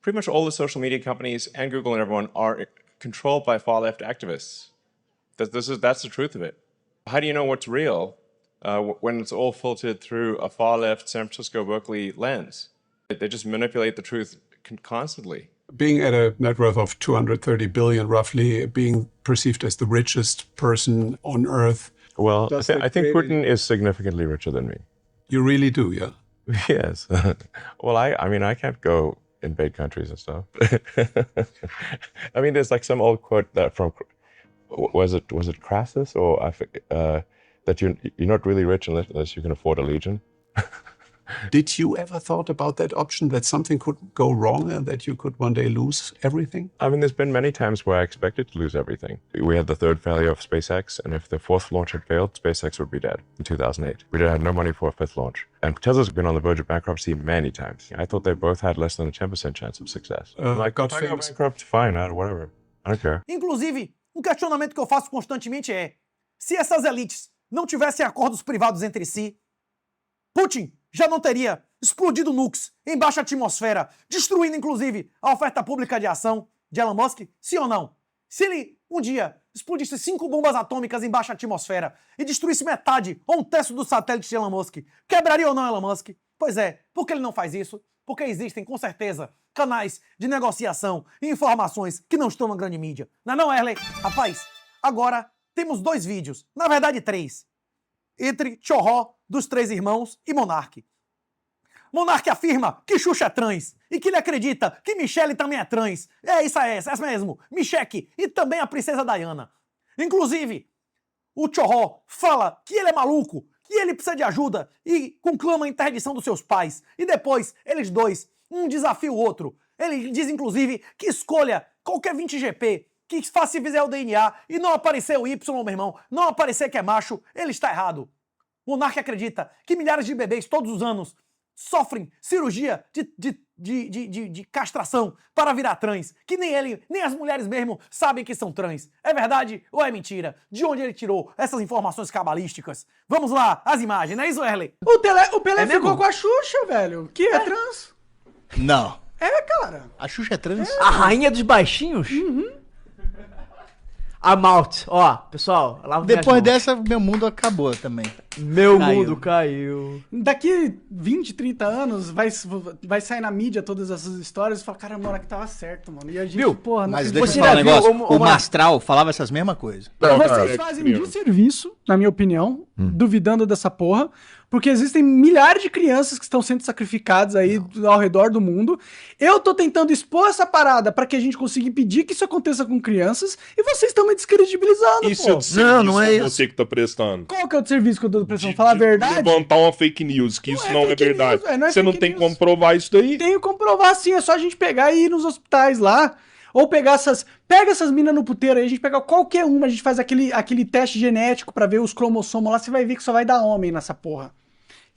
pretty much all the social media companies and Google and everyone are controlled by far-left activists. That's the truth of it. How do you know what's real when it's all filtered through a far-left San Francisco, Berkeley lens? They just manipulate the truth constantly. Being at a net worth of 230 billion, roughly, being perceived as the richest person on earth. Well, I think Putin is significantly richer than me. You really do, yeah? Yes. Well, I mean, I can't go invade countries and stuff. I mean, there's like some old quote that from, was it Crassus or that you're not really rich unless you can afford a legion. Did you ever thought about that option, that something could go wrong and that you could one day lose everything? I mean, there's been many times where I expected to lose everything. We had the 3rd failure of SpaceX, and if the 4th launch had failed, SpaceX would be dead in 2008. We had no money for a 5th launch. And Tesla's been on the verge of bankruptcy many times. I thought they both had less than a 10% chance of success. Like, God go bankrupt, fine, whatever. I don't care. Inclusive, questionamento que eu faço constantemente é: se essas elites não tivessem acordos privados entre si, Putin já não teria explodido nukes em baixa atmosfera, destruindo inclusive a oferta pública de ação de Elon Musk? Sim ou não? Se ele um dia explodisse 5 bombas atômicas em baixa atmosfera e destruísse metade ou 1/3 dos satélites de Elon Musk, quebraria ou não Elon Musk? Pois é, por que ele não faz isso? Porque existem, com certeza, canais de negociação e informações que não estão na grande mídia. Não é não, Erley? Rapaz, agora temos 2 vídeos, na verdade 3, entre Tchorró dos 3 irmãos e Monark. Monark afirma que Xuxa é trans e que ele acredita que Michelle também é trans. É isso aí, essa mesmo, Michelle e também a princesa Diana. Inclusive, o Tchorró fala que ele é maluco, que ele precisa de ajuda e conclama a interdição dos seus pais. E depois, eles dois, um desafia o outro. Ele diz, inclusive, que escolha qualquer 20GP, que se fizer o DNA e não aparecer o Y, meu irmão, não aparecer que é macho, ele está errado. Monark acredita que milhares de bebês todos os anos sofrem cirurgia de castração para virar trans, que nem ele, nem as mulheres mesmo sabem que são trans. É verdade ou é mentira? De onde ele tirou essas informações cabalísticas? Vamos lá, as imagens, não é isso, Erley? O Pelé ficou com a Xuxa, velho, que é trans. Não. É, cara. A Xuxa é trans? É. A rainha dos baixinhos? Uhum. A Malt, ó, pessoal, depois dessa, meu mundo acabou também. Meu mundo caiu. Daqui 20, 30 anos, vai sair na mídia todas essas histórias e falar, cara, o Monark tava certo, mano. E a gente, viu? Porra, não mas deixa eu falar um negócio, o Mastral falava essas mesmas coisas. Vocês fazem um desserviço, na minha opinião, duvidando dessa porra, porque existem milhares de crianças que estão sendo sacrificadas aí ao redor do mundo. Eu tô tentando expor essa parada pra que a gente consiga impedir que isso aconteça com crianças e vocês estão me descredibilizando, isso pô. Não é isso. Você que tá prestando. Qual que é o serviço que eu tô prestando? Falar a verdade? Levantar uma fake news, que isso não é verdade. Você não tem como comprovar isso daí? Tenho que comprovar sim, é só a gente pegar e ir nos hospitais lá. Ou pegar pega essas minas no puteiro aí, a gente pega qualquer uma, a gente faz aquele teste genético pra ver os cromossomos lá, você vai ver que só vai dar homem nessa porra.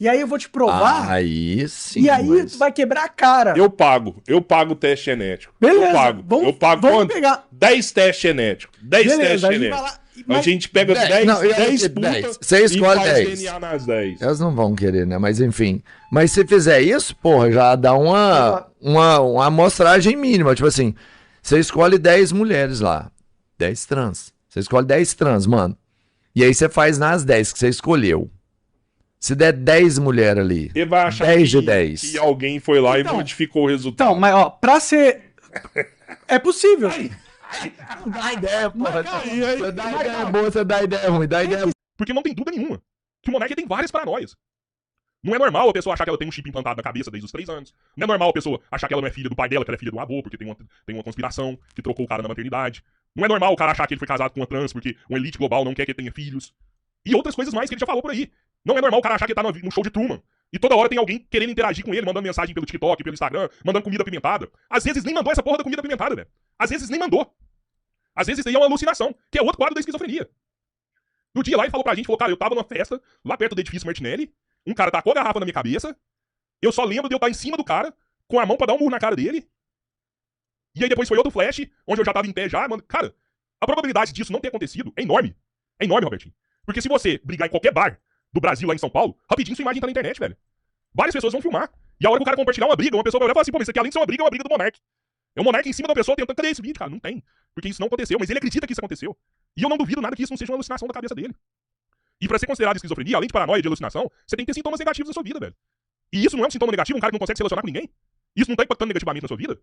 E aí eu vou te provar. Aí sim. E aí tu vai quebrar a cara. Eu pago o teste genético. Beleza. Eu pago vamos quanto? Pegar. 10 testes genéticos. 10 testes genéticos. A gente pega 10 putas você escolhe e faz 10. DNA nas 10. Elas não vão querer, né? Mas enfim. Mas se fizer isso, porra, já dá uma amostragem mínima. Tipo assim, Você escolhe 10 mulheres lá. 10 trans. Você escolhe 10 trans, mano. E aí você faz nas 10 que você escolheu. Se der 10 mulheres ali, Ele vai achar 10 de 10. que alguém foi lá e modificou o resultado. Então, mas ó, pra ser... É possível. Não dá ideia, porra. Você dá ideia boa, você dá ideia ruim, dá ideia. Porque não tem dúvida nenhuma que o Monark tem várias paranoias. Não é normal a pessoa achar que ela tem um chip implantado na cabeça desde os 3 anos. Não é normal a pessoa achar que ela não é filha do pai dela, que ela é filha do avô, porque tem uma conspiração que trocou o cara na maternidade. Não é normal o cara achar que ele foi casado com uma trans porque uma elite global não quer que ele tenha filhos. E outras coisas mais que ele já falou por aí. Não é normal o cara achar que ele tá no show de Truman. E toda hora tem alguém querendo interagir com ele, mandando mensagem pelo TikTok, pelo Instagram, mandando comida apimentada. Às vezes nem mandou essa porra da comida apimentada, velho. Às vezes nem mandou. Às vezes isso aí é uma alucinação, que é outro quadro da esquizofrenia. No dia lá ele falou pra gente, falou, cara, eu tava numa festa, lá perto do edifício Martinelli, um cara tacou a garrafa na minha cabeça, eu só lembro de eu estar em cima do cara, com a mão pra dar um murro na cara dele, e aí depois foi outro flash, onde eu já tava em pé já, mano. Cara, a probabilidade disso não ter acontecido é enorme. É enorme, Robertinho. Porque se você brigar em qualquer bar do Brasil lá em São Paulo, rapidinho sua imagem tá na internet, velho. Várias pessoas vão filmar. E a hora que o cara compartilhar uma briga, uma pessoa vai olhar e falar assim, pô, isso aqui além de ser uma briga, é uma briga do Monark. É o Monark em cima da pessoa tentando, cadê esse vídeo, cara? Não tem. Porque isso não aconteceu, mas ele acredita que isso aconteceu. E eu não duvido nada que isso não seja uma alucinação da cabeça dele. E pra ser considerado esquizofrenia, além de paranoia e de alucinação, você tem que ter sintomas negativos na sua vida, velho. E isso não é um sintoma negativo, um cara que não consegue se relacionar com ninguém? Isso não tá impactando negativamente na sua vida?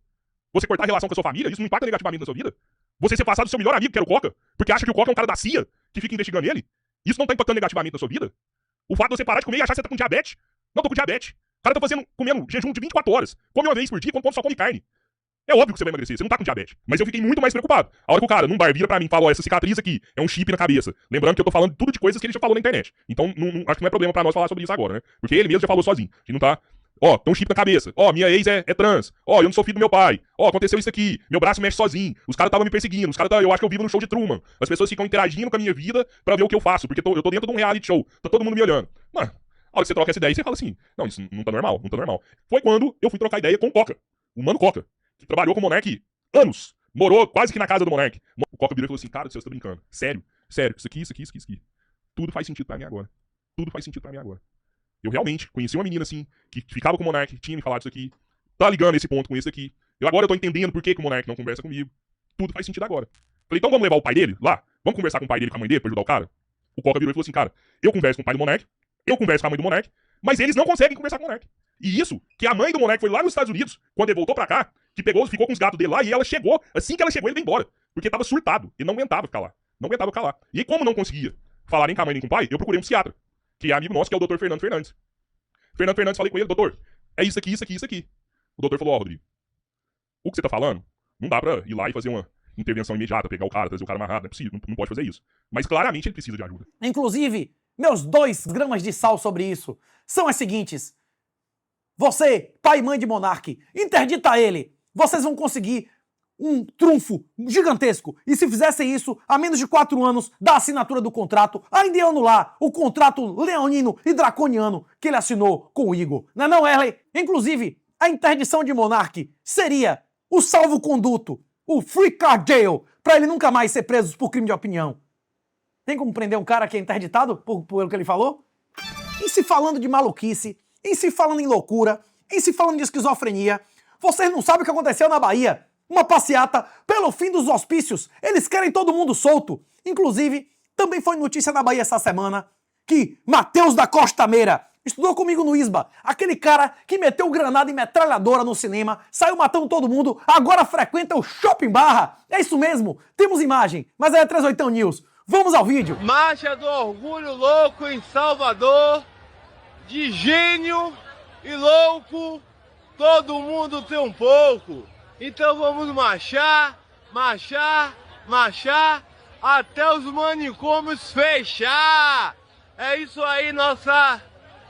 Você cortar a relação com a sua família, isso não impacta negativamente na sua vida? Você ser afastado do seu melhor amigo, que era o Coca, porque acha que o Coca é um cara da CIA, que fica investigando ele? Isso não tá impactando negativamente na sua vida? O fato de você parar de comer e achar que você tá com diabetes? Não tô com diabetes. O cara tá comendo jejum de 24 horas. Come uma vez por dia, quando só come carne. É óbvio que você vai emagrecer, você não tá com diabetes. Mas eu fiquei muito mais preocupado. A hora que o cara, num bar, vira pra mim e fala, ó, essa cicatriz aqui é um chip na cabeça. Lembrando que eu tô falando tudo de coisas que ele já falou na internet. Então, acho que não é problema pra nós falar sobre isso agora, né? Porque ele mesmo já falou sozinho. A gente não tá... Ó, tem um chip na cabeça. Ó, minha ex é trans. Ó, eu não sou filho do meu pai. Ó, aconteceu isso aqui. Meu braço mexe sozinho. Os caras estavam me perseguindo. Eu acho que eu vivo no show de Truman. As pessoas ficam interagindo com a minha vida pra ver o que eu faço. Porque eu tô dentro de um reality show. Tá todo mundo me olhando. Mano, a hora que você troca essa ideia, você fala assim, não, isso não tá normal, não tá normal. Foi quando eu fui trocar ideia com o Coca. O Mano Coca. Que trabalhou com o Monark anos. Morou quase que na casa do Monark. O Coca virou e falou assim, cara, você tá brincando. Sério. Isso aqui. Tudo faz sentido pra mim agora. Tudo faz sentido pra mim agora. Eu realmente conheci uma menina assim, que ficava com o Monark, tinha me falado isso aqui, tá ligando esse ponto com esse aqui. Agora eu tô entendendo por que o Monark não conversa comigo. Tudo faz sentido agora. Falei, então vamos levar o pai dele lá? Vamos conversar com o pai dele, com a mãe dele, pra ajudar o cara? O Coca virou e falou assim, cara, eu converso com o pai do Monark, eu converso com a mãe do Monark, mas eles não conseguem conversar com o Monark. E isso, que a mãe do Monark foi lá nos Estados Unidos, quando ele voltou pra cá, que ficou com os gatos dele lá, e ela chegou, assim que ela chegou, ele veio embora. Porque tava surtado, ele não aguentava ficar lá. Não aguentava ficar lá. E aí, como não conseguia falar nem com a mãe nem com o pai, eu procurei um psiquiatra, que é amigo nosso, que é o Dr. Fernando Fernandes. Fernando Fernandes, falei com ele, doutor, é isso aqui. O doutor falou, ó, Rodrigo, o que você tá falando, não dá pra ir lá e fazer uma intervenção imediata, pegar o cara, trazer o cara amarrado, não é possível, não pode fazer isso. Mas claramente ele precisa de ajuda. Inclusive, meus 2 gramas de sal sobre isso são as seguintes. Você, pai e mãe de Monark, interdita ele. Vocês vão conseguir um trunfo gigantesco. E se fizessem isso, a menos de 4 anos da assinatura do contrato, ainda iam anular o contrato leonino e draconiano que ele assinou com o Igor. Não é não, Erley? Inclusive, a interdição de Monark seria o salvo-conduto, o free car jail, pra ele nunca mais ser preso por crime de opinião. Tem como prender um cara que é interditado por que ele falou? E se falando de maluquice, e se falando em loucura, e se falando de esquizofrenia, vocês não sabem o que aconteceu na Bahia? Uma passeata pelo fim dos hospícios. Eles querem todo mundo solto. Inclusive, também foi notícia na Bahia essa semana que Matheus da Costa Meira estudou comigo no ISBA. Aquele cara que meteu granada e metralhadora no cinema, saiu matando todo mundo, agora frequenta o Shopping Barra. É isso mesmo, temos imagem, mas é 38 News. Vamos ao vídeo. Marcha do Orgulho Louco em Salvador. De gênio e louco, todo mundo tem um pouco. Então vamos marchar, até os manicômios fechar. É isso aí, nossa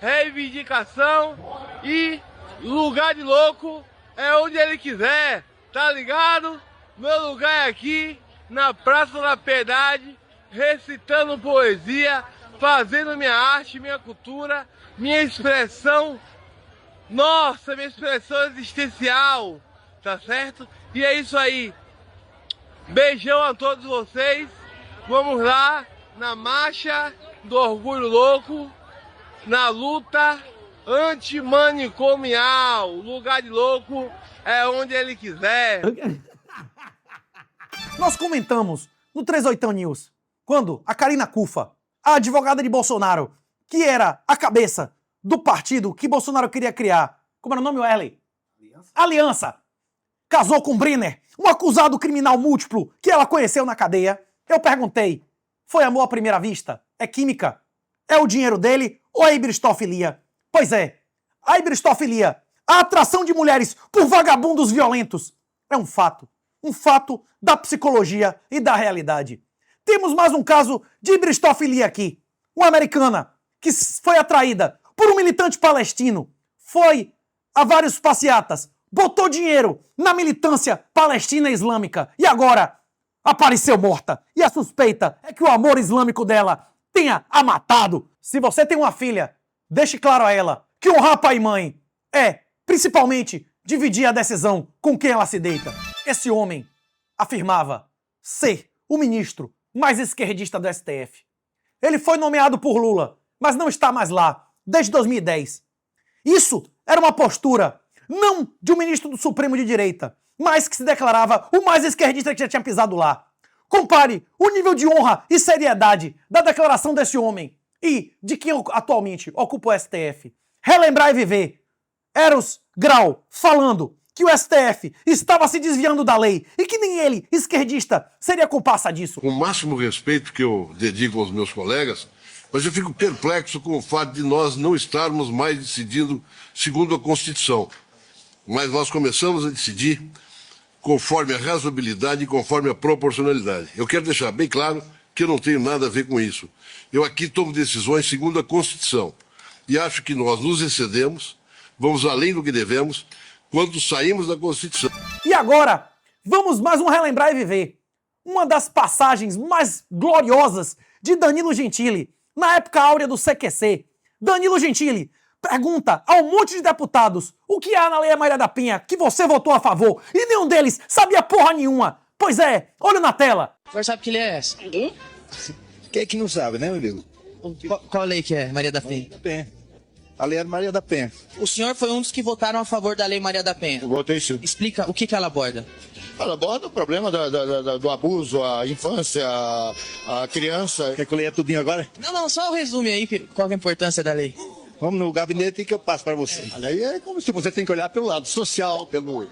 reivindicação. E lugar de louco é onde ele quiser, tá ligado? Meu lugar é aqui, na Praça da Piedade, recitando poesia, fazendo minha arte, minha cultura, minha expressão, minha expressão existencial. Tá certo? E é isso aí. Beijão a todos vocês. Vamos lá na marcha do Orgulho Louco, na luta antimanicomial. O lugar de louco é onde ele quiser. Nós comentamos no 38 News, quando a Karina Cufa, a advogada de Bolsonaro, que era a cabeça do partido que Bolsonaro queria criar, como era o nome, Wesley? Aliança. Casou com Brenner, um acusado criminal múltiplo que ela conheceu na cadeia. Eu perguntei, foi amor à primeira vista? É química? É o dinheiro dele ou é hibristofilia? Pois é, a hibristofilia, a atração de mulheres por vagabundos violentos, é um fato da psicologia e da realidade. Temos mais um caso de hibristofilia aqui. Uma americana que foi atraída por um militante palestino, foi a vários passeatas, botou dinheiro na militância palestina islâmica e agora apareceu morta. E a suspeita é que o amor islâmico dela tenha a matado. Se você tem uma filha, deixe claro a ela que honrar pai e mãe é, principalmente, dividir a decisão com quem ela se deita. Esse homem afirmava ser o ministro mais esquerdista do STF. Ele foi nomeado por Lula, mas não está mais lá, desde 2010. Isso era uma postura, não de um ministro do Supremo de direita, mas que se declarava o mais esquerdista que já tinha pisado lá. Compare o nível de honra e seriedade da declaração desse homem e de quem atualmente ocupa o STF. Relembrar e viver. Eros Grau falando que o STF estava se desviando da lei e que nem ele, esquerdista, seria comparsa disso. Com o máximo respeito que eu dedico aos meus colegas, mas eu fico perplexo com o fato de nós não estarmos mais decidindo segundo a Constituição. Mas nós começamos a decidir conforme a razoabilidade e conforme a proporcionalidade. Eu quero deixar bem claro que eu não tenho nada a ver com isso. Eu aqui tomo decisões segundo a Constituição. E acho que nós nos excedemos, vamos além do que devemos, quando saímos da Constituição. E agora, vamos mais um Relembrar e Viver. Uma das passagens mais gloriosas de Danilo Gentili, na época áurea do CQC. Danilo Gentili pergunta a um monte de deputados o que há na Lei Maria da Penha que você votou a favor e nenhum deles sabia porra nenhuma. Pois é, olha na tela. O senhor sabe que lei é essa? Quem é que não sabe, né, meu amigo? Qual lei que é, Maria da Penha? Maria da Penha. A Lei Maria da Penha. O senhor foi um dos que votaram a favor da Lei Maria da Penha? Eu votei sim. Explica o que ela aborda. Ela aborda o problema do abuso, a infância, a criança. Quer que eu leia tudinho agora? Não, só o resumo aí, qual é a importância da lei. Vamos no gabinete que eu passo para você. A lei é como se você tem que olhar pelo lado social, pelo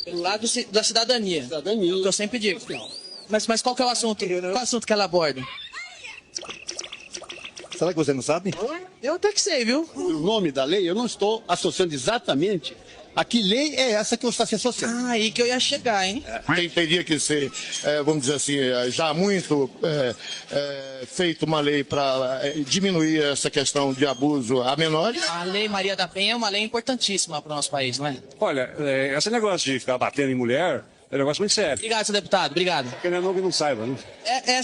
lado da cidadania. Cidadania. Que eu sempre digo. Mas qual que é o assunto? Qual é o assunto que ela aborda? Será que você não sabe? Eu até que sei, viu? O nome da lei, eu não estou associando exatamente a que lei é essa que você está se associando. Ah, aí que eu ia chegar, hein? Teria que ser, vamos dizer assim, já muito feito uma lei para diminuir essa questão de abuso a menores. A Lei Maria da Penha é uma lei importantíssima para o nosso país, não é? Olha, esse negócio de ficar batendo em mulher é um negócio muito sério. Obrigado, seu deputado, obrigado. Porque não saiba, né?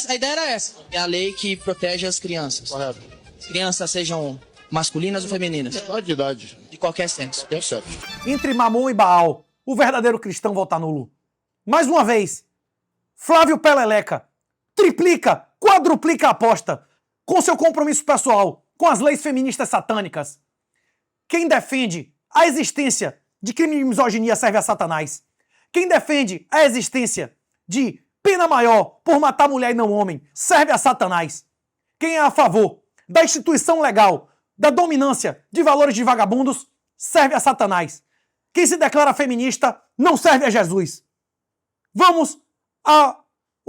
A ideia era essa. É a lei que protege as crianças. Correto. As crianças sejam masculinas ou femininas. De idade. De qualquer sexo. É certo. Entre Mamon e Baal, o verdadeiro cristão vota nulo. Mais uma vez, Flávio Peleleca triplica, quadruplica a aposta com seu compromisso pessoal com as leis feministas satânicas. Quem defende a existência de crime de misoginia serve a Satanás. Quem defende a existência de pena maior por matar mulher e não homem serve a Satanás. Quem é a favor da instituição legal da dominância de valores de vagabundos serve a Satanás. Quem se declara feminista não serve a Jesus. Vamos ao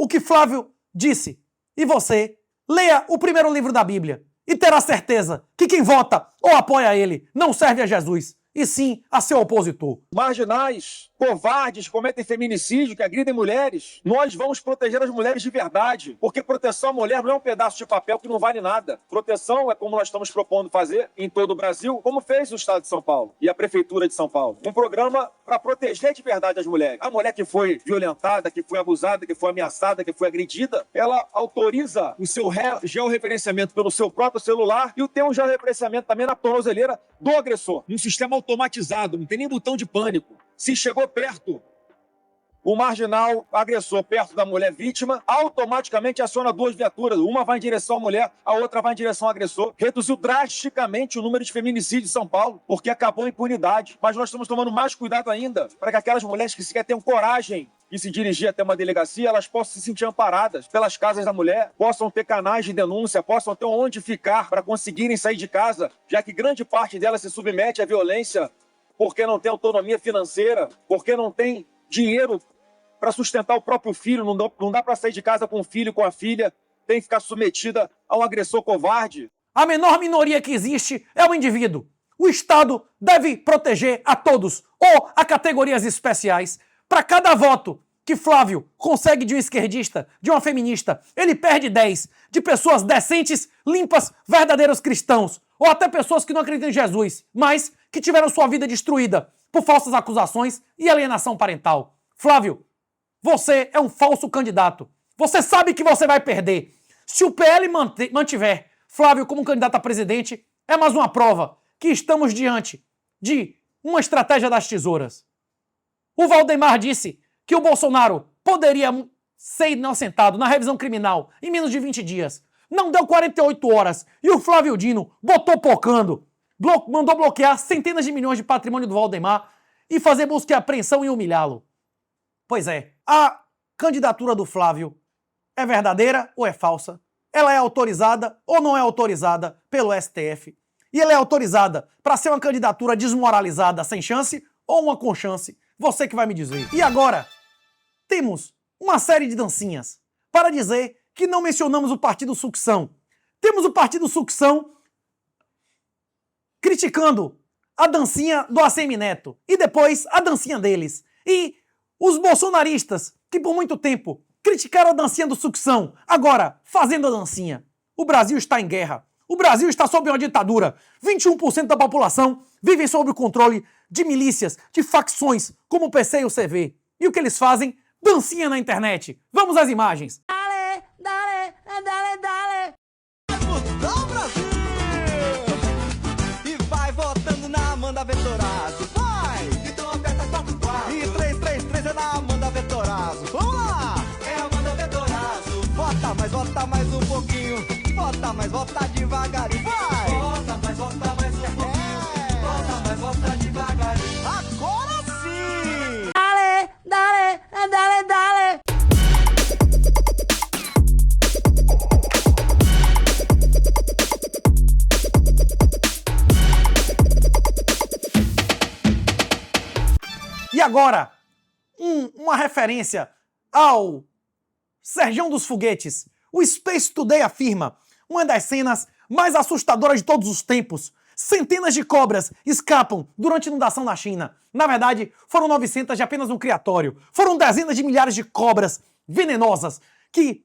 que Flávio disse. E você, leia o primeiro livro da Bíblia e terá certeza que quem vota ou apoia ele não serve a Jesus, e sim a seu opositor. Marginais, covardes, cometem feminicídio, que agridem mulheres. Nós vamos proteger as mulheres de verdade, porque proteção à mulher não é um pedaço de papel que não vale nada. Proteção é como nós estamos propondo fazer em todo o Brasil, como fez o Estado de São Paulo e a Prefeitura de São Paulo. Um programa para proteger de verdade as mulheres. A mulher que foi violentada, que foi abusada, que foi ameaçada, que foi agredida, ela autoriza o seu georreferenciamento pelo seu próprio celular e tem um georreferenciamento também na tornozeleira do agressor. Um sistema automatizado, não tem nem botão de pânico. Se chegou perto o marginal agressor perto da mulher vítima automaticamente aciona 2 viaturas. Uma vai em direção à mulher, a outra vai em direção ao agressor. Reduziu drasticamente o número de feminicídios em São Paulo, porque acabou a impunidade. Mas nós estamos tomando mais cuidado ainda para que aquelas mulheres que sequer tenham coragem de se dirigir até uma delegacia, elas possam se sentir amparadas pelas casas da mulher, possam ter canais de denúncia, possam ter onde ficar para conseguirem sair de casa, já que grande parte delas se submete à violência porque não tem autonomia financeira, porque não tem dinheiro para sustentar o próprio filho, não dá para sair de casa com o filho, com a filha, tem que ficar submetida a um agressor covarde. A menor minoria que existe é o indivíduo. O Estado deve proteger a todos, ou a categorias especiais. Para cada voto que Flávio consegue de um esquerdista, de uma feminista, ele perde 10 de pessoas decentes, limpas, verdadeiros cristãos, ou até pessoas que não acreditam em Jesus, mas que tiveram sua vida destruída por falsas acusações e alienação parental. Flávio, você é um falso candidato. Você sabe que você vai perder. Se o PL mantiver Flávio como candidato a presidente, é mais uma prova que estamos diante de uma estratégia das tesouras. O Valdemar disse que o Bolsonaro poderia ser inocentado na revisão criminal em menos de 20 dias. Não deu 48 horas e o Flávio Dino botou pocando. Mandou bloquear centenas de milhões de patrimônio do Valdemar e fazer busca e apreensão e humilhá-lo. Pois é, a candidatura do Flávio é verdadeira ou é falsa? Ela é autorizada ou não é autorizada pelo STF? E ela é autorizada para ser uma candidatura desmoralizada sem chance ou uma com chance? Você que vai me dizer. E agora, temos uma série de dancinhas para dizer que não mencionamos o Partido Sucção. Temos o Partido Sucção criticando a dancinha do ACM Neto e depois a dancinha deles. E os bolsonaristas, que por muito tempo criticaram a dancinha do Sucção, agora fazendo a dancinha. O Brasil está em guerra. O Brasil está sob uma ditadura. 21% da população vive sob o controle de milícias, de facções, como o PC e o CV. E o que eles fazem? Dancinha na internet. Vamos às imagens. Dale, dale, dale, dale. Mudou o Brasil! E vai votando na Amanda Vetorazzo. Vai! Então aperta 44. E 333 é na Amanda Vetorazzo. Vamos lá! É a Amanda Vetorazzo. Vota mais um pouquinho. Vota mais, vota devagarinho. Vai! Vota mais um pouquinho. Vota mais, vota devagarinho. Agora sim! Dale, dale, dale, dale. E agora, uma referência ao Serjão dos Foguetes. O Space Today afirma uma das cenas mais assustadoras de todos os tempos. Centenas de cobras escapam durante a inundação na China. Na verdade, foram 900 de apenas um criatório. Foram dezenas de milhares de cobras venenosas que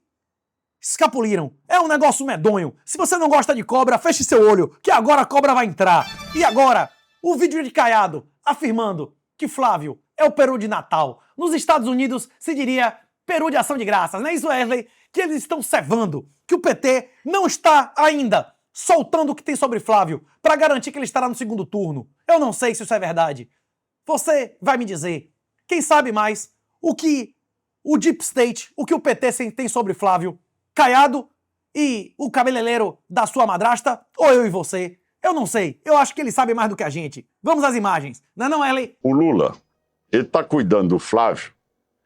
escapuliram. É um negócio medonho. Se você não gosta de cobra, feche seu olho, que agora a cobra vai entrar. E agora, o vídeo de Caiado afirmando que Flávio é o peru de Natal. Nos Estados Unidos se diria peru de ação de graças, não é isso, Wesley? Que eles estão cevando, que o PT não está ainda soltando o que tem sobre Flávio para garantir que ele estará no segundo turno. Eu não sei se isso é verdade. Você vai me dizer. Quem sabe mais o que o Deep State, o que o PT tem sobre Flávio, Caiado e o cabeleireiro da sua madrasta, ou eu e você? Eu não sei. Eu acho que ele sabe mais do que a gente. Vamos às imagens. Não é não, Ellen? O Lula, ele tá cuidando do Flávio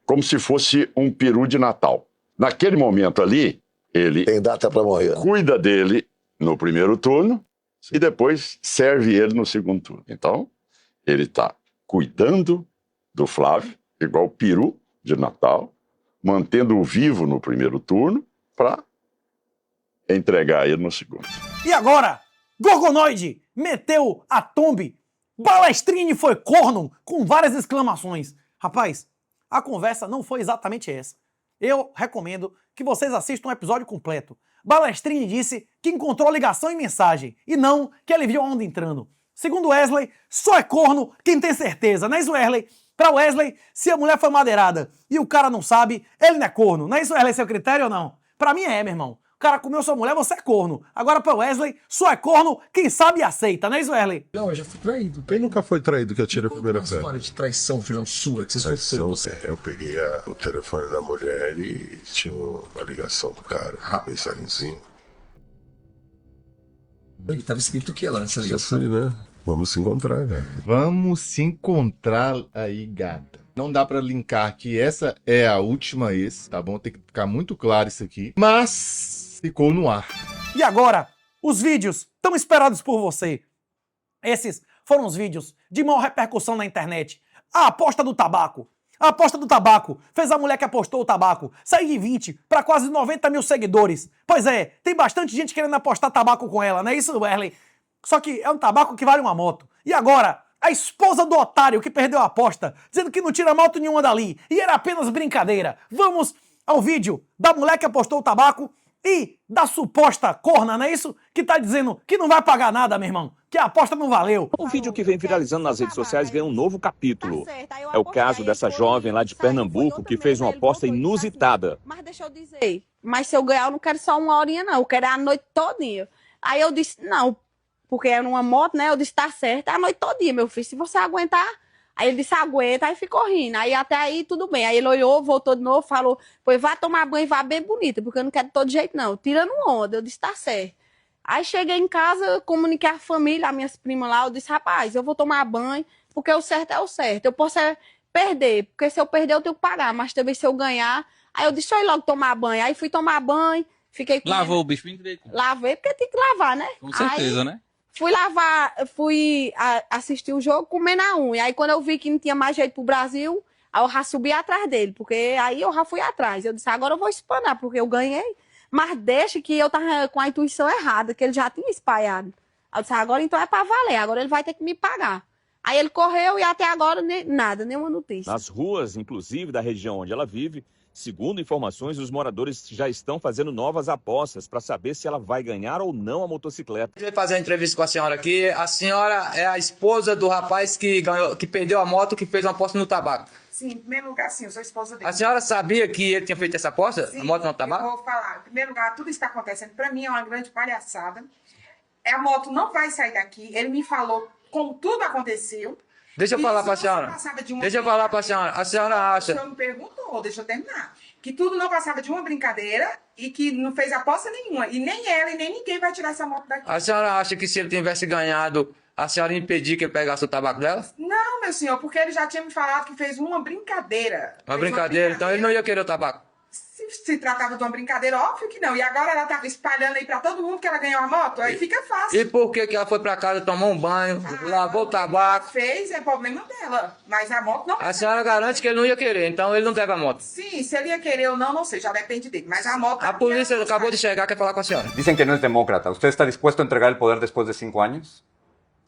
como se fosse um peru de Natal. Naquele momento ali, ele tem data para morrer. Cuida dele no primeiro turno e depois serve ele no segundo turno. Então, ele está cuidando do Flávio, igual o peru de Natal, mantendo-o vivo no primeiro turno para entregar ele no segundo. E agora, Gorgonoide meteu a tombe, Balestrini foi corno, com várias exclamações. Rapaz, a conversa não foi exatamente essa. Eu recomendo que vocês assistam um episódio completo. Balestrini disse que encontrou ligação e mensagem, e não que ele viu a onda entrando. Segundo Wesley, só é corno quem tem certeza, não é isso, Wesley? Pra Wesley, se a mulher foi madeirada e o cara não sabe, ele não é corno. Não é isso, Wesley, seu critério ou não? Pra mim é, meu irmão. O cara comeu sua mulher, você é corno. Agora pra Wesley, só é corno quem sabe e aceita, não é isso, Wesley? Não, eu já fui traído. Quem nunca foi traído que atira a primeira pedra? História de traição, filhão sua, que você sofreu. Eu peguei o telefone da mulher e tinha uma ligação do cara, mensagenzinho. E tava escrito o que lá nessa ligação? Né? Vamos se encontrar, cara. Vamos se encontrar aí, gata. Não dá pra linkar que essa é a última ex, tá bom? Tem que ficar muito claro isso aqui. Mas ficou no ar. E agora, os vídeos tão esperados por você. Esses foram os vídeos de maior repercussão na internet. A aposta do tabaco. A aposta do tabaco fez a mulher que apostou o tabaco sair de 20 para quase 90 mil seguidores. Pois é, tem bastante gente querendo apostar tabaco com ela, não é isso, Wesley? Só que é um tabaco que vale uma moto. E agora, a esposa do otário que perdeu a aposta, dizendo que não tira moto nenhuma dali e era apenas brincadeira. Vamos ao vídeo da mulher que apostou o tabaco e da suposta corna, não é isso? Que tá dizendo que não vai pagar nada, meu irmão, que a aposta não valeu. O vídeo que vem viralizando nas redes sociais ganha um novo capítulo. É o caso dessa jovem lá de Pernambuco que fez uma aposta inusitada. Mas deixa eu dizer, mas se eu ganhar eu não quero só uma horinha não, eu quero a noite todinha. Aí eu disse, não, porque era uma moto, né, eu disse, tá certo, é a noite todinha, meu filho, se você aguentar... Aí ele disse, aguenta, aí ficou rindo. Aí até aí tudo bem. Aí ele olhou, voltou de novo, falou, pois vai tomar banho e vá bem bonita, porque eu não quero de todo jeito não. Tirando onda, eu disse, tá certo. Aí cheguei em casa, comuniquei a família, as minhas primas lá, eu disse, rapaz, eu vou tomar banho, porque o certo é o certo. Eu posso perder, porque se eu perder eu tenho que pagar, mas também se eu ganhar... Aí eu disse, deixa eu ir logo tomar banho. Aí fui tomar banho, fiquei com... Lavou o bicho bem direito? Lavei, porque tem que lavar, né? Com certeza, aí, né? Fui lavar, assistir o jogo comendo a unha. Aí quando eu vi que não tinha mais jeito pro Brasil, aí eu já subi atrás dele, porque aí eu já fui atrás. Eu disse, agora eu vou espanar, porque eu ganhei. Mas deixa que eu tava com a intuição errada, que ele já tinha espalhado. Aí eu disse, agora então é pra valer, agora ele vai ter que me pagar. Aí ele correu e até agora nada, nenhuma notícia. Nas ruas, inclusive, da região onde ela vive, segundo informações, os moradores já estão fazendo novas apostas para saber se ela vai ganhar ou não a motocicleta. Eu vou fazer uma entrevista com a senhora aqui. A senhora é a esposa do rapaz que perdeu a moto, que fez uma aposta no tabaco. Sim, em primeiro lugar, sim, eu sou esposa dele. A senhora sabia que ele tinha feito essa aposta? Sim, a moto no tabaco? Eu vou falar. Em primeiro lugar, tudo isso está acontecendo. Para mim é uma grande palhaçada. A moto não vai sair daqui. Ele me falou como tudo aconteceu. Deixa eu falar para a senhora. Deixa eu falar para a senhora. A senhora acha... O senhor me perguntou, deixa eu terminar. Que tudo não passava de uma brincadeira e que não fez aposta nenhuma. E nem ela e nem ninguém vai tirar essa moto daqui. A senhora acha que se ele tivesse ganhado, a senhora ia impedir que ele pegasse o tabaco dela? Não, meu senhor, porque ele já tinha me falado que fez uma brincadeira. Uma brincadeira, então ele não ia querer o tabaco. Se tratava de uma brincadeira, óbvio que não. E agora ela tá espalhando aí pra todo mundo que ela ganhou a moto, aí fica fácil. E por que ela foi pra casa, tomou um banho, lavou o tabaco? Fez, é problema dela. Mas a moto não... A senhora garante que ele não ia querer, então ele não pega a moto? Sim, se ele ia querer ou não, não sei, já depende dele. Mas a moto... A polícia acabou de chegar, quer falar com a senhora. Dicen que no es demócrata. ¿Usted está dispuesto a entregar el poder después de 5 años?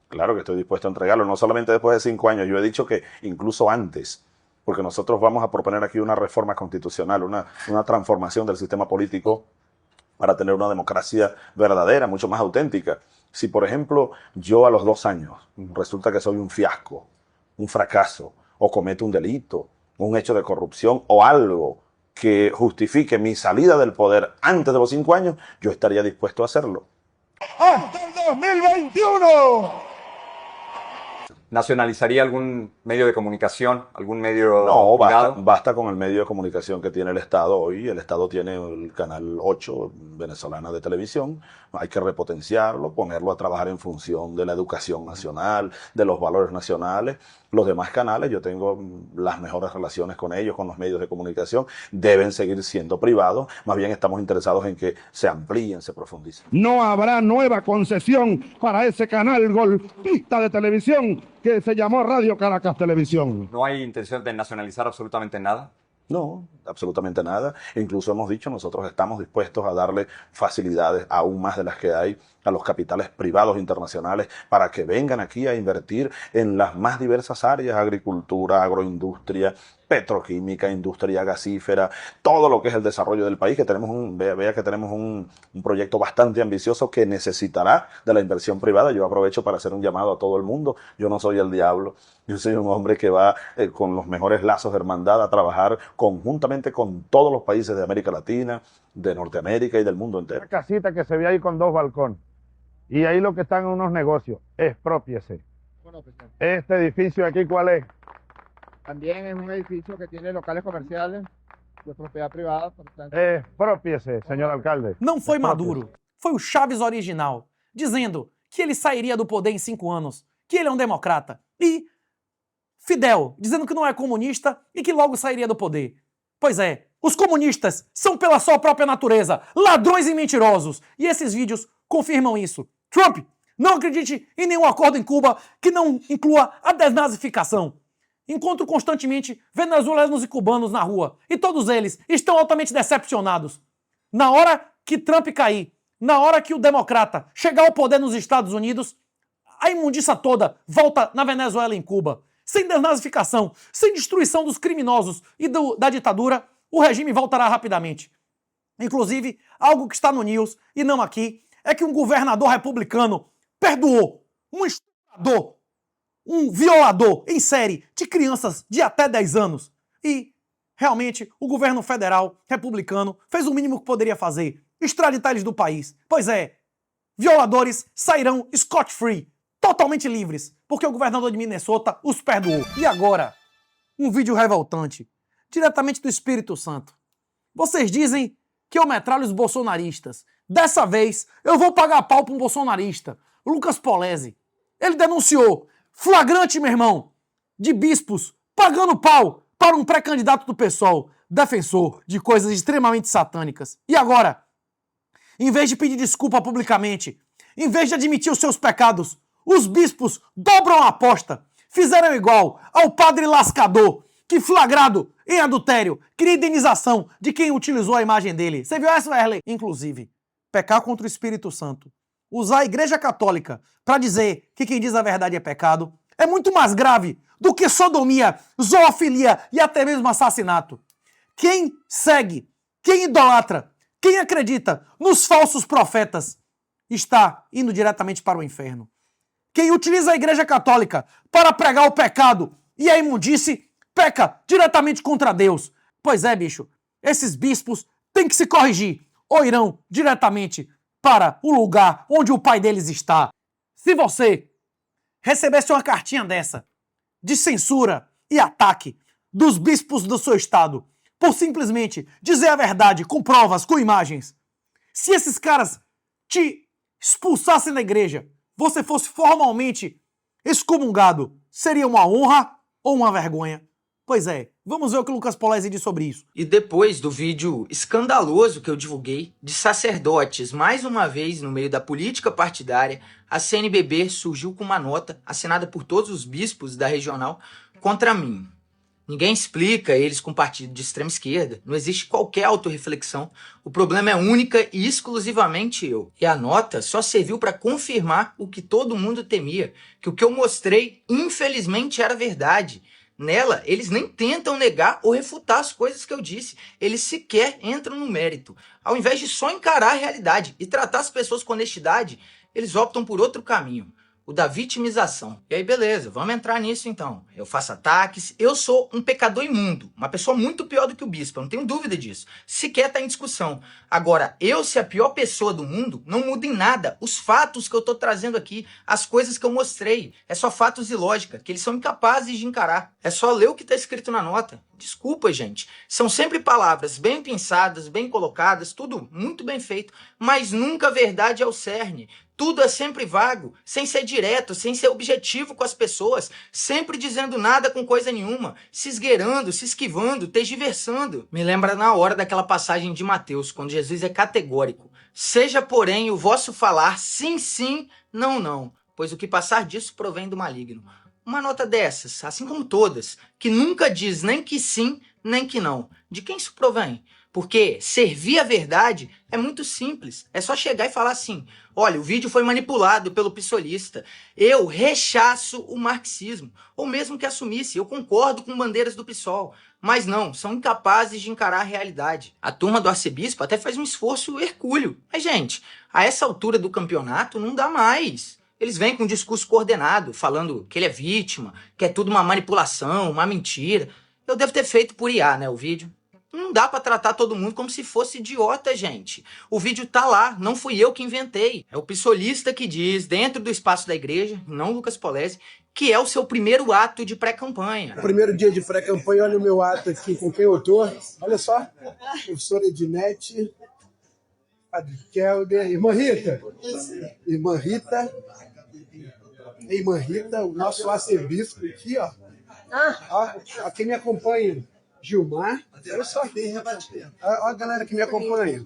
Claro que estoy dispuesto a entregarlo, no solamente después de 5 años, yo he dicho que incluso antes, porque nosotros vamos a proponer aquí una reforma constitucional, una transformación del sistema político para tener una democracia verdadera, mucho más auténtica. Si, por ejemplo, yo a los 2 años resulta que soy un fiasco, un fracaso, o cometo un delito, un hecho de corrupción o algo que justifique mi salida del poder antes de los 5 años, yo estaría dispuesto a hacerlo. ¡Hasta el 2021! ¿Nacionalizaría algún medio de comunicación, algún medio No, privado? basta con el medio de comunicación que tiene el Estado hoy. El Estado tiene el Canal 8 venezolana de televisión. Hay que repotenciarlo, ponerlo a trabajar en función de la educación nacional, de los valores nacionales. Los demás canales, yo tengo las mejores relaciones con ellos, con los medios de comunicación. Deben seguir siendo privados. Más bien estamos interesados en que se amplíen, se profundicen. No habrá nueva concesión para ese canal golpista de televisión que se llamó Radio Caracas Televisión. ¿No hay intención de nacionalizar absolutamente nada? No, absolutamente nada. Incluso hemos dicho, nosotros estamos dispuestos a darle facilidades aún más de las que hay a los capitales privados internacionales para que vengan aquí a invertir en las más diversas áreas, agricultura, agroindustria, petroquímica, industria gasífera, todo lo que es el desarrollo del país, que tenemos vea que tenemos un proyecto bastante ambicioso que necesitará de la inversión privada. Yo aprovecho para hacer un llamado a todo el mundo. Yo no soy el diablo, yo soy un hombre que va con los mejores lazos de hermandad a trabajar conjuntamente con todos los países de América Latina, de Norteamérica y del mundo entero. Una casita que se ve ahí con 2 balcones. Y ahí lo que están en unos negocios. Expropiese. Este edificio aquí, ¿cuál es? También es un edificio que tiene locales comerciales de propriedade privada. Portanto... Expropiese, senhor alcalde. Não foi Maduro, foi o Chaves original, dizendo que ele sairia do poder em 5 anos, que ele é um democrata. E Fidel, dizendo que não é comunista e que logo sairia do poder. Pois é, os comunistas são pela sua própria natureza ladrões e mentirosos. E esses vídeos confirmam isso. Trump, não acredite em nenhum acordo em Cuba que não inclua a desnazificação. Encontro constantemente venezuelanos e cubanos na rua, e todos eles estão altamente decepcionados. Na hora que Trump cair, na hora que o democrata chegar ao poder nos Estados Unidos, a imundícia toda volta na Venezuela e em Cuba. Sem desnazificação, sem destruição dos criminosos e da ditadura, o regime voltará rapidamente. Inclusive, algo que está no news e não aqui, é que um governador republicano perdoou um estuprador, um violador em série de crianças de até 10 anos. E, realmente, o governo federal republicano fez o mínimo que poderia fazer, extraditar eles do país. Pois é, violadores sairão scot-free, totalmente livres, porque o governador de Minnesota os perdoou. E agora, um vídeo revoltante, diretamente do Espírito Santo. Vocês dizem que eu metralho os bolsonaristas. Dessa vez, eu vou pagar pau para um bolsonarista, Lucas Polezi. Ele denunciou flagrante, meu irmão, de bispos pagando pau para um pré-candidato do PSOL, defensor de coisas extremamente satânicas. E agora, em vez de pedir desculpa publicamente, em vez de admitir os seus pecados, os bispos dobram a aposta, fizeram igual ao padre lascador, que flagrado em adultério, queria indenização de quem utilizou a imagem dele. Você viu essa, Wesley? Inclusive, pecar contra o Espírito Santo, usar a Igreja Católica para dizer que quem diz a verdade é pecado, é muito mais grave do que sodomia, zoofilia e até mesmo assassinato. Quem segue, quem idolatra, quem acredita nos falsos profetas está indo diretamente para o inferno. Quem utiliza a Igreja Católica para pregar o pecado e a imundície peca diretamente contra Deus. Pois é, bicho, esses bispos têm que se corrigir ou irão diretamente para o lugar onde o pai deles está. Se você recebesse uma cartinha dessa, de censura e ataque dos bispos do seu estado, por simplesmente dizer a verdade com provas, com imagens, se esses caras te expulsassem da igreja, você fosse formalmente excomungado, seria uma honra ou uma vergonha? Pois é, vamos ver o que o Lucas Polezi diz sobre isso. E depois do vídeo escandaloso que eu divulguei de sacerdotes, mais uma vez no meio da política partidária, a CNBB surgiu com uma nota assinada por todos os bispos da regional contra mim. Ninguém explica eles com partido de extrema esquerda, não existe qualquer autorreflexão, o problema é única e exclusivamente eu. E a nota só serviu para confirmar o que todo mundo temia, que o que eu mostrei infelizmente era verdade. Nela, eles nem tentam negar ou refutar as coisas que eu disse. Eles sequer entram no mérito. Ao invés de só encarar a realidade e tratar as pessoas com honestidade, eles optam por outro caminho, o da vitimização. E aí, beleza, vamos entrar nisso então. Eu faço ataques, eu sou um pecador imundo, uma pessoa muito pior do que o bispo, eu não tenho dúvida disso. Sequer tá em discussão. Agora, eu ser a pior pessoa do mundo não muda em nada os fatos que eu tô trazendo aqui, as coisas que eu mostrei. É só fatos e lógica, que eles são incapazes de encarar. É só ler o que tá escrito na nota. Desculpa, gente. São sempre palavras bem pensadas, bem colocadas, tudo muito bem feito, mas nunca a verdade é o cerne. Tudo é sempre vago, sem ser direto, sem ser objetivo com as pessoas, sempre dizendo nada com coisa nenhuma, se esgueirando, se esquivando, tergiversando. Me lembra na hora daquela passagem de Mateus, quando Jesus é categórico. Seja, porém, o vosso falar sim, sim, não, não, pois o que passar disso provém do maligno. Uma nota dessas, assim como todas, que nunca diz nem que sim, nem que não. De quem isso provém? Porque servir a verdade é muito simples. É só chegar e falar assim: olha, o vídeo foi manipulado pelo pissolista. Eu rechaço o marxismo. Ou mesmo que assumisse, eu concordo com bandeiras do PSOL. Mas não, são incapazes de encarar a realidade. A turma do arcebispo até faz um esforço hercúleo. Mas, gente, a essa altura do campeonato não dá mais. Eles vêm com um discurso coordenado, falando que ele é vítima, que é tudo uma manipulação, uma mentira. Eu devo ter feito por IA, né, o vídeo. Não dá pra tratar todo mundo como se fosse idiota, gente. O vídeo tá lá, não fui eu que inventei. É o psolista que diz, dentro do espaço da igreja, não Lucas Polezi, que é o seu primeiro ato de pré-campanha. Primeiro dia de pré-campanha, olha o meu ato aqui, com quem eu tô. Olha só, professora Ednete, Padre Kelder, irmã Rita, o nosso arcebispo aqui, ó. Ó, quem me acompanha, Gilmar, olha só, ó a galera que me acompanha.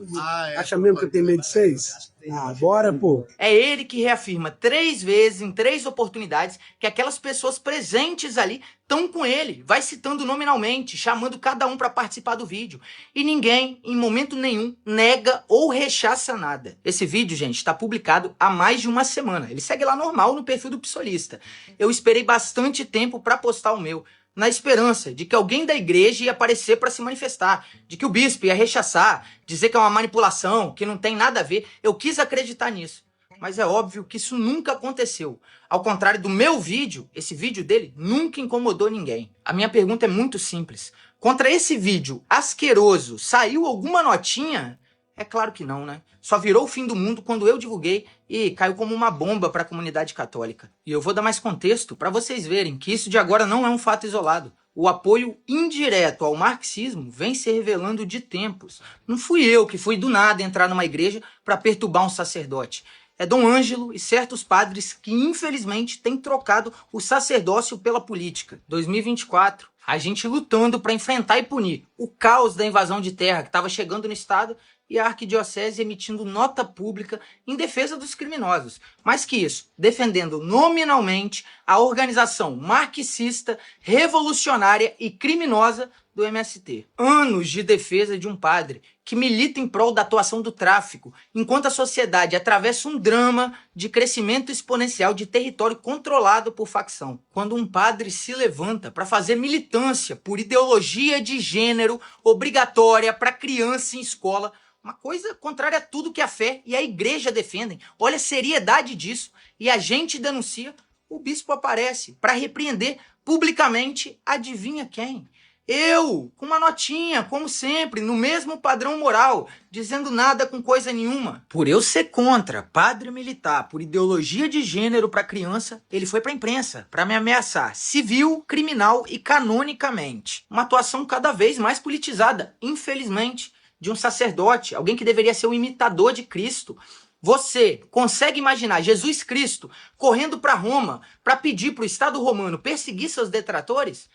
Acha mesmo que eu tenho medo de vocês? Bora, pô. É ele que reafirma 3 vezes, em 3 oportunidades, que aquelas pessoas presentes ali estão com ele. Vai citando nominalmente, chamando cada um para participar do vídeo. E ninguém, em momento nenhum, nega ou rechaça nada. Esse vídeo, gente, está publicado há mais de uma semana. Ele segue lá normal no perfil do psolista. Eu esperei bastante tempo para postar o meu, na esperança de que alguém da igreja ia aparecer para se manifestar, de que o bispo ia rechaçar, dizer que é uma manipulação, que não tem nada a ver. Eu quis acreditar nisso, mas é óbvio que isso nunca aconteceu. Ao contrário do meu vídeo, esse vídeo dele nunca incomodou ninguém. A minha pergunta é muito simples. Contra esse vídeo asqueroso, saiu alguma notinha? É claro que não, né? Só virou o fim do mundo quando eu divulguei e caiu como uma bomba para a comunidade católica. E eu vou dar mais contexto para vocês verem que isso de agora não é um fato isolado. O apoio indireto ao marxismo vem se revelando de tempos. Não fui eu que fui do nada entrar numa igreja para perturbar um sacerdote. É Dom Ângelo e certos padres que infelizmente têm trocado o sacerdócio pela política. 2024, a gente lutando para enfrentar e punir o caos da invasão de terra que estava chegando no estado e a arquidiocese emitindo nota pública em defesa dos criminosos. Mais que isso, defendendo nominalmente a organização marxista, revolucionária e criminosa do MST. Anos de defesa de um padre que milita em prol da atuação do tráfico, enquanto a sociedade atravessa um drama de crescimento exponencial de território controlado por facção. Quando um padre se levanta para fazer militância por ideologia de gênero obrigatória para criança em escola, uma coisa contrária a tudo que a fé e a igreja defendem. Olha a seriedade disso. E a gente denuncia, o bispo aparece para repreender publicamente, adivinha quem? Eu, com uma notinha, como sempre, no mesmo padrão moral, dizendo nada com coisa nenhuma. Por eu ser contra padre militar, por ideologia de gênero para criança, ele foi para a imprensa para me ameaçar civil, criminal e canonicamente. Uma atuação cada vez mais politizada, infelizmente, de um sacerdote, alguém que deveria ser um imitador de Cristo. Você consegue imaginar Jesus Cristo correndo para Roma para pedir para o Estado romano perseguir seus detratores?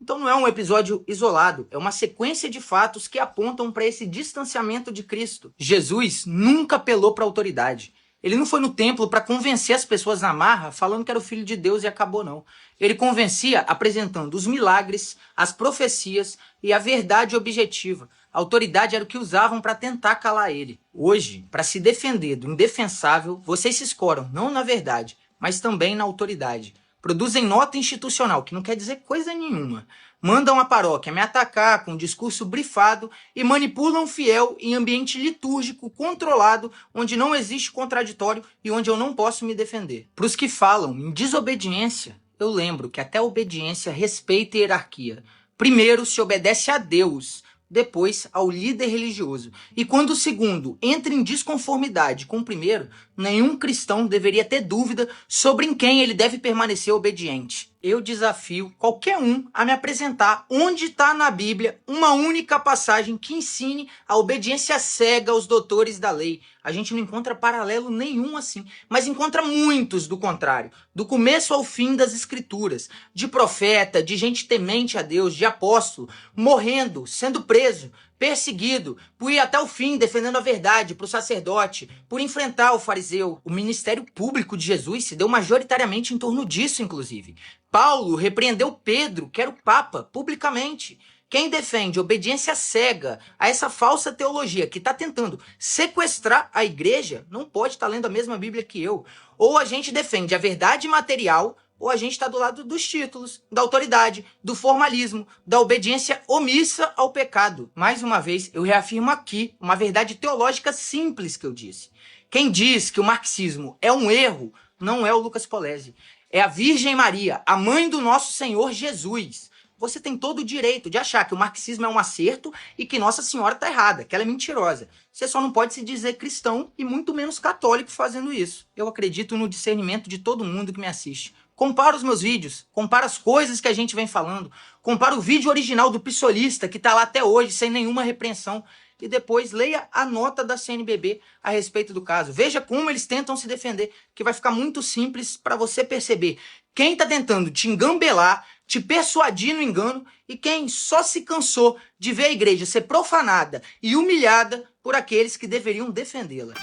Então não é um episódio isolado, é uma sequência de fatos que apontam para esse distanciamento de Cristo. Jesus nunca apelou para a autoridade. Ele não foi no templo para convencer as pessoas na marra, falando que era o Filho de Deus e acabou não. Ele convencia apresentando os milagres, as profecias e a verdade objetiva. A autoridade era o que usavam para tentar calar ele. Hoje, para se defender do indefensável, vocês se escoram não na verdade, mas também na autoridade. Produzem nota institucional, que não quer dizer coisa nenhuma. Mandam a paróquia me atacar com um discurso brifado e manipulam fiel em ambiente litúrgico controlado, onde não existe contraditório e onde eu não posso me defender. Para os que falam em desobediência, eu lembro que até a obediência respeita a hierarquia. Primeiro se obedece a Deus, depois ao líder religioso. E quando o segundo entra em desconformidade com o primeiro, nenhum cristão deveria ter dúvida sobre em quem ele deve permanecer obediente. Eu desafio qualquer um a me apresentar onde está na Bíblia uma única passagem que ensine a obediência cega aos doutores da lei. A gente não encontra paralelo nenhum assim, mas encontra muitos do contrário. Do começo ao fim das escrituras, de profeta, de gente temente a Deus, de apóstolo, morrendo, sendo preso, perseguido, por ir até o fim defendendo a verdade para o sacerdote, por enfrentar o fariseu. O ministério público de Jesus se deu majoritariamente em torno disso, inclusive. Paulo repreendeu Pedro, que era o Papa, publicamente. Quem defende obediência cega a essa falsa teologia que está tentando sequestrar a igreja não pode estar lendo a mesma Bíblia que eu. Ou a gente defende a verdade material, ou a gente está do lado dos títulos, da autoridade, do formalismo, da obediência omissa ao pecado. Mais uma vez, eu reafirmo aqui uma verdade teológica simples que eu disse. Quem diz que o marxismo é um erro não é o Lucas Polezi. É a Virgem Maria, a mãe do nosso Senhor Jesus. você tem todo o direito de achar que o marxismo é um acerto e que Nossa Senhora tá errada, que ela é mentirosa. Você só não pode se dizer cristão e muito menos católico fazendo isso. Eu acredito no discernimento de todo mundo que me assiste. Compara os meus vídeos, compara as coisas que a gente vem falando, compara o vídeo original do Pissolista, que tá lá até hoje, sem nenhuma repreensão, e depois leia a nota da CNBB a respeito do caso. Veja como eles tentam se defender, que vai ficar muito simples para você perceber quem tá tentando te engambelar, te persuadir no engano e quem só se cansou de ver a igreja ser profanada e humilhada por aqueles que deveriam defendê-la.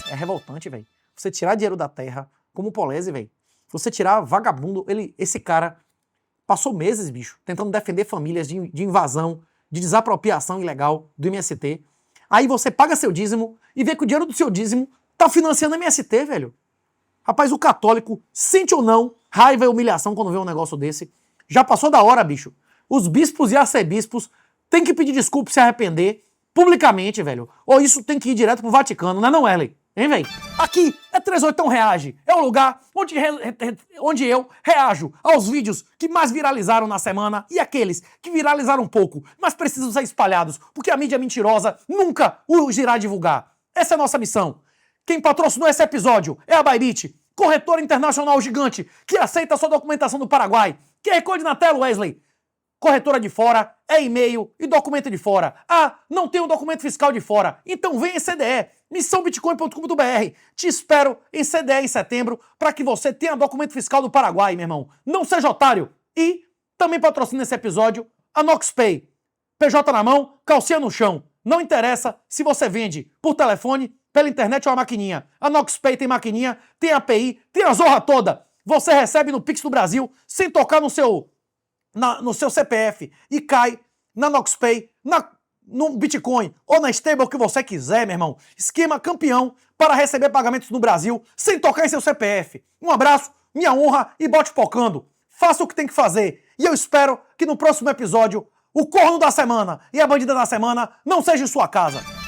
É revoltante, velho. Você tirar dinheiro da terra, como o Polese, velho. Você tirar vagabundo, esse cara passou meses, bicho, tentando defender famílias de invasão, de desapropriação ilegal do MST. Aí você paga seu dízimo e vê que o dinheiro do seu dízimo tá financiando o MST, velho. Rapaz, o católico, sente ou não, raiva e humilhação quando vê um negócio desse. Já passou da hora, bicho. Os bispos e arcebispos têm que pedir desculpa e se arrepender publicamente, velho. Ou isso tem que ir direto pro Vaticano, não é não, Erley? Hein, velho? Aqui é 38 Reage. É o lugar onde eu reajo aos vídeos que mais viralizaram na semana e aqueles que viralizaram um pouco, mas precisam ser espalhados, porque a mídia mentirosa nunca os irá divulgar. Essa é a nossa missão. Quem patrocinou esse episódio é a Bybit, corretora internacional gigante que aceita a sua documentação do Paraguai. QR Code na tela, Wesley. Corretora de fora, é e-mail e documento de fora. Ah, não tem um documento fiscal de fora. Então vem em CDE, missãobitcoin.com.br. Te espero em CDE em setembro para que você tenha documento fiscal do Paraguai, meu irmão. Não seja otário. E também patrocina esse episódio a NoxPay. PJ na mão, calcinha no chão. Não interessa se você vende por telefone, pela internet ou a maquininha. A NoxPay tem maquininha, tem API, tem a zorra toda. Você recebe no Pix do Brasil sem tocar no seu CPF e cai na NoxPay, no Bitcoin ou na stable que você quiser, meu irmão. Esquema campeão para receber pagamentos no Brasil sem tocar em seu CPF. Um abraço, minha honra e bote pocando. Faça o que tem que fazer. E eu espero que no próximo episódio o corno da semana e a bandida da semana não seja em sua casa.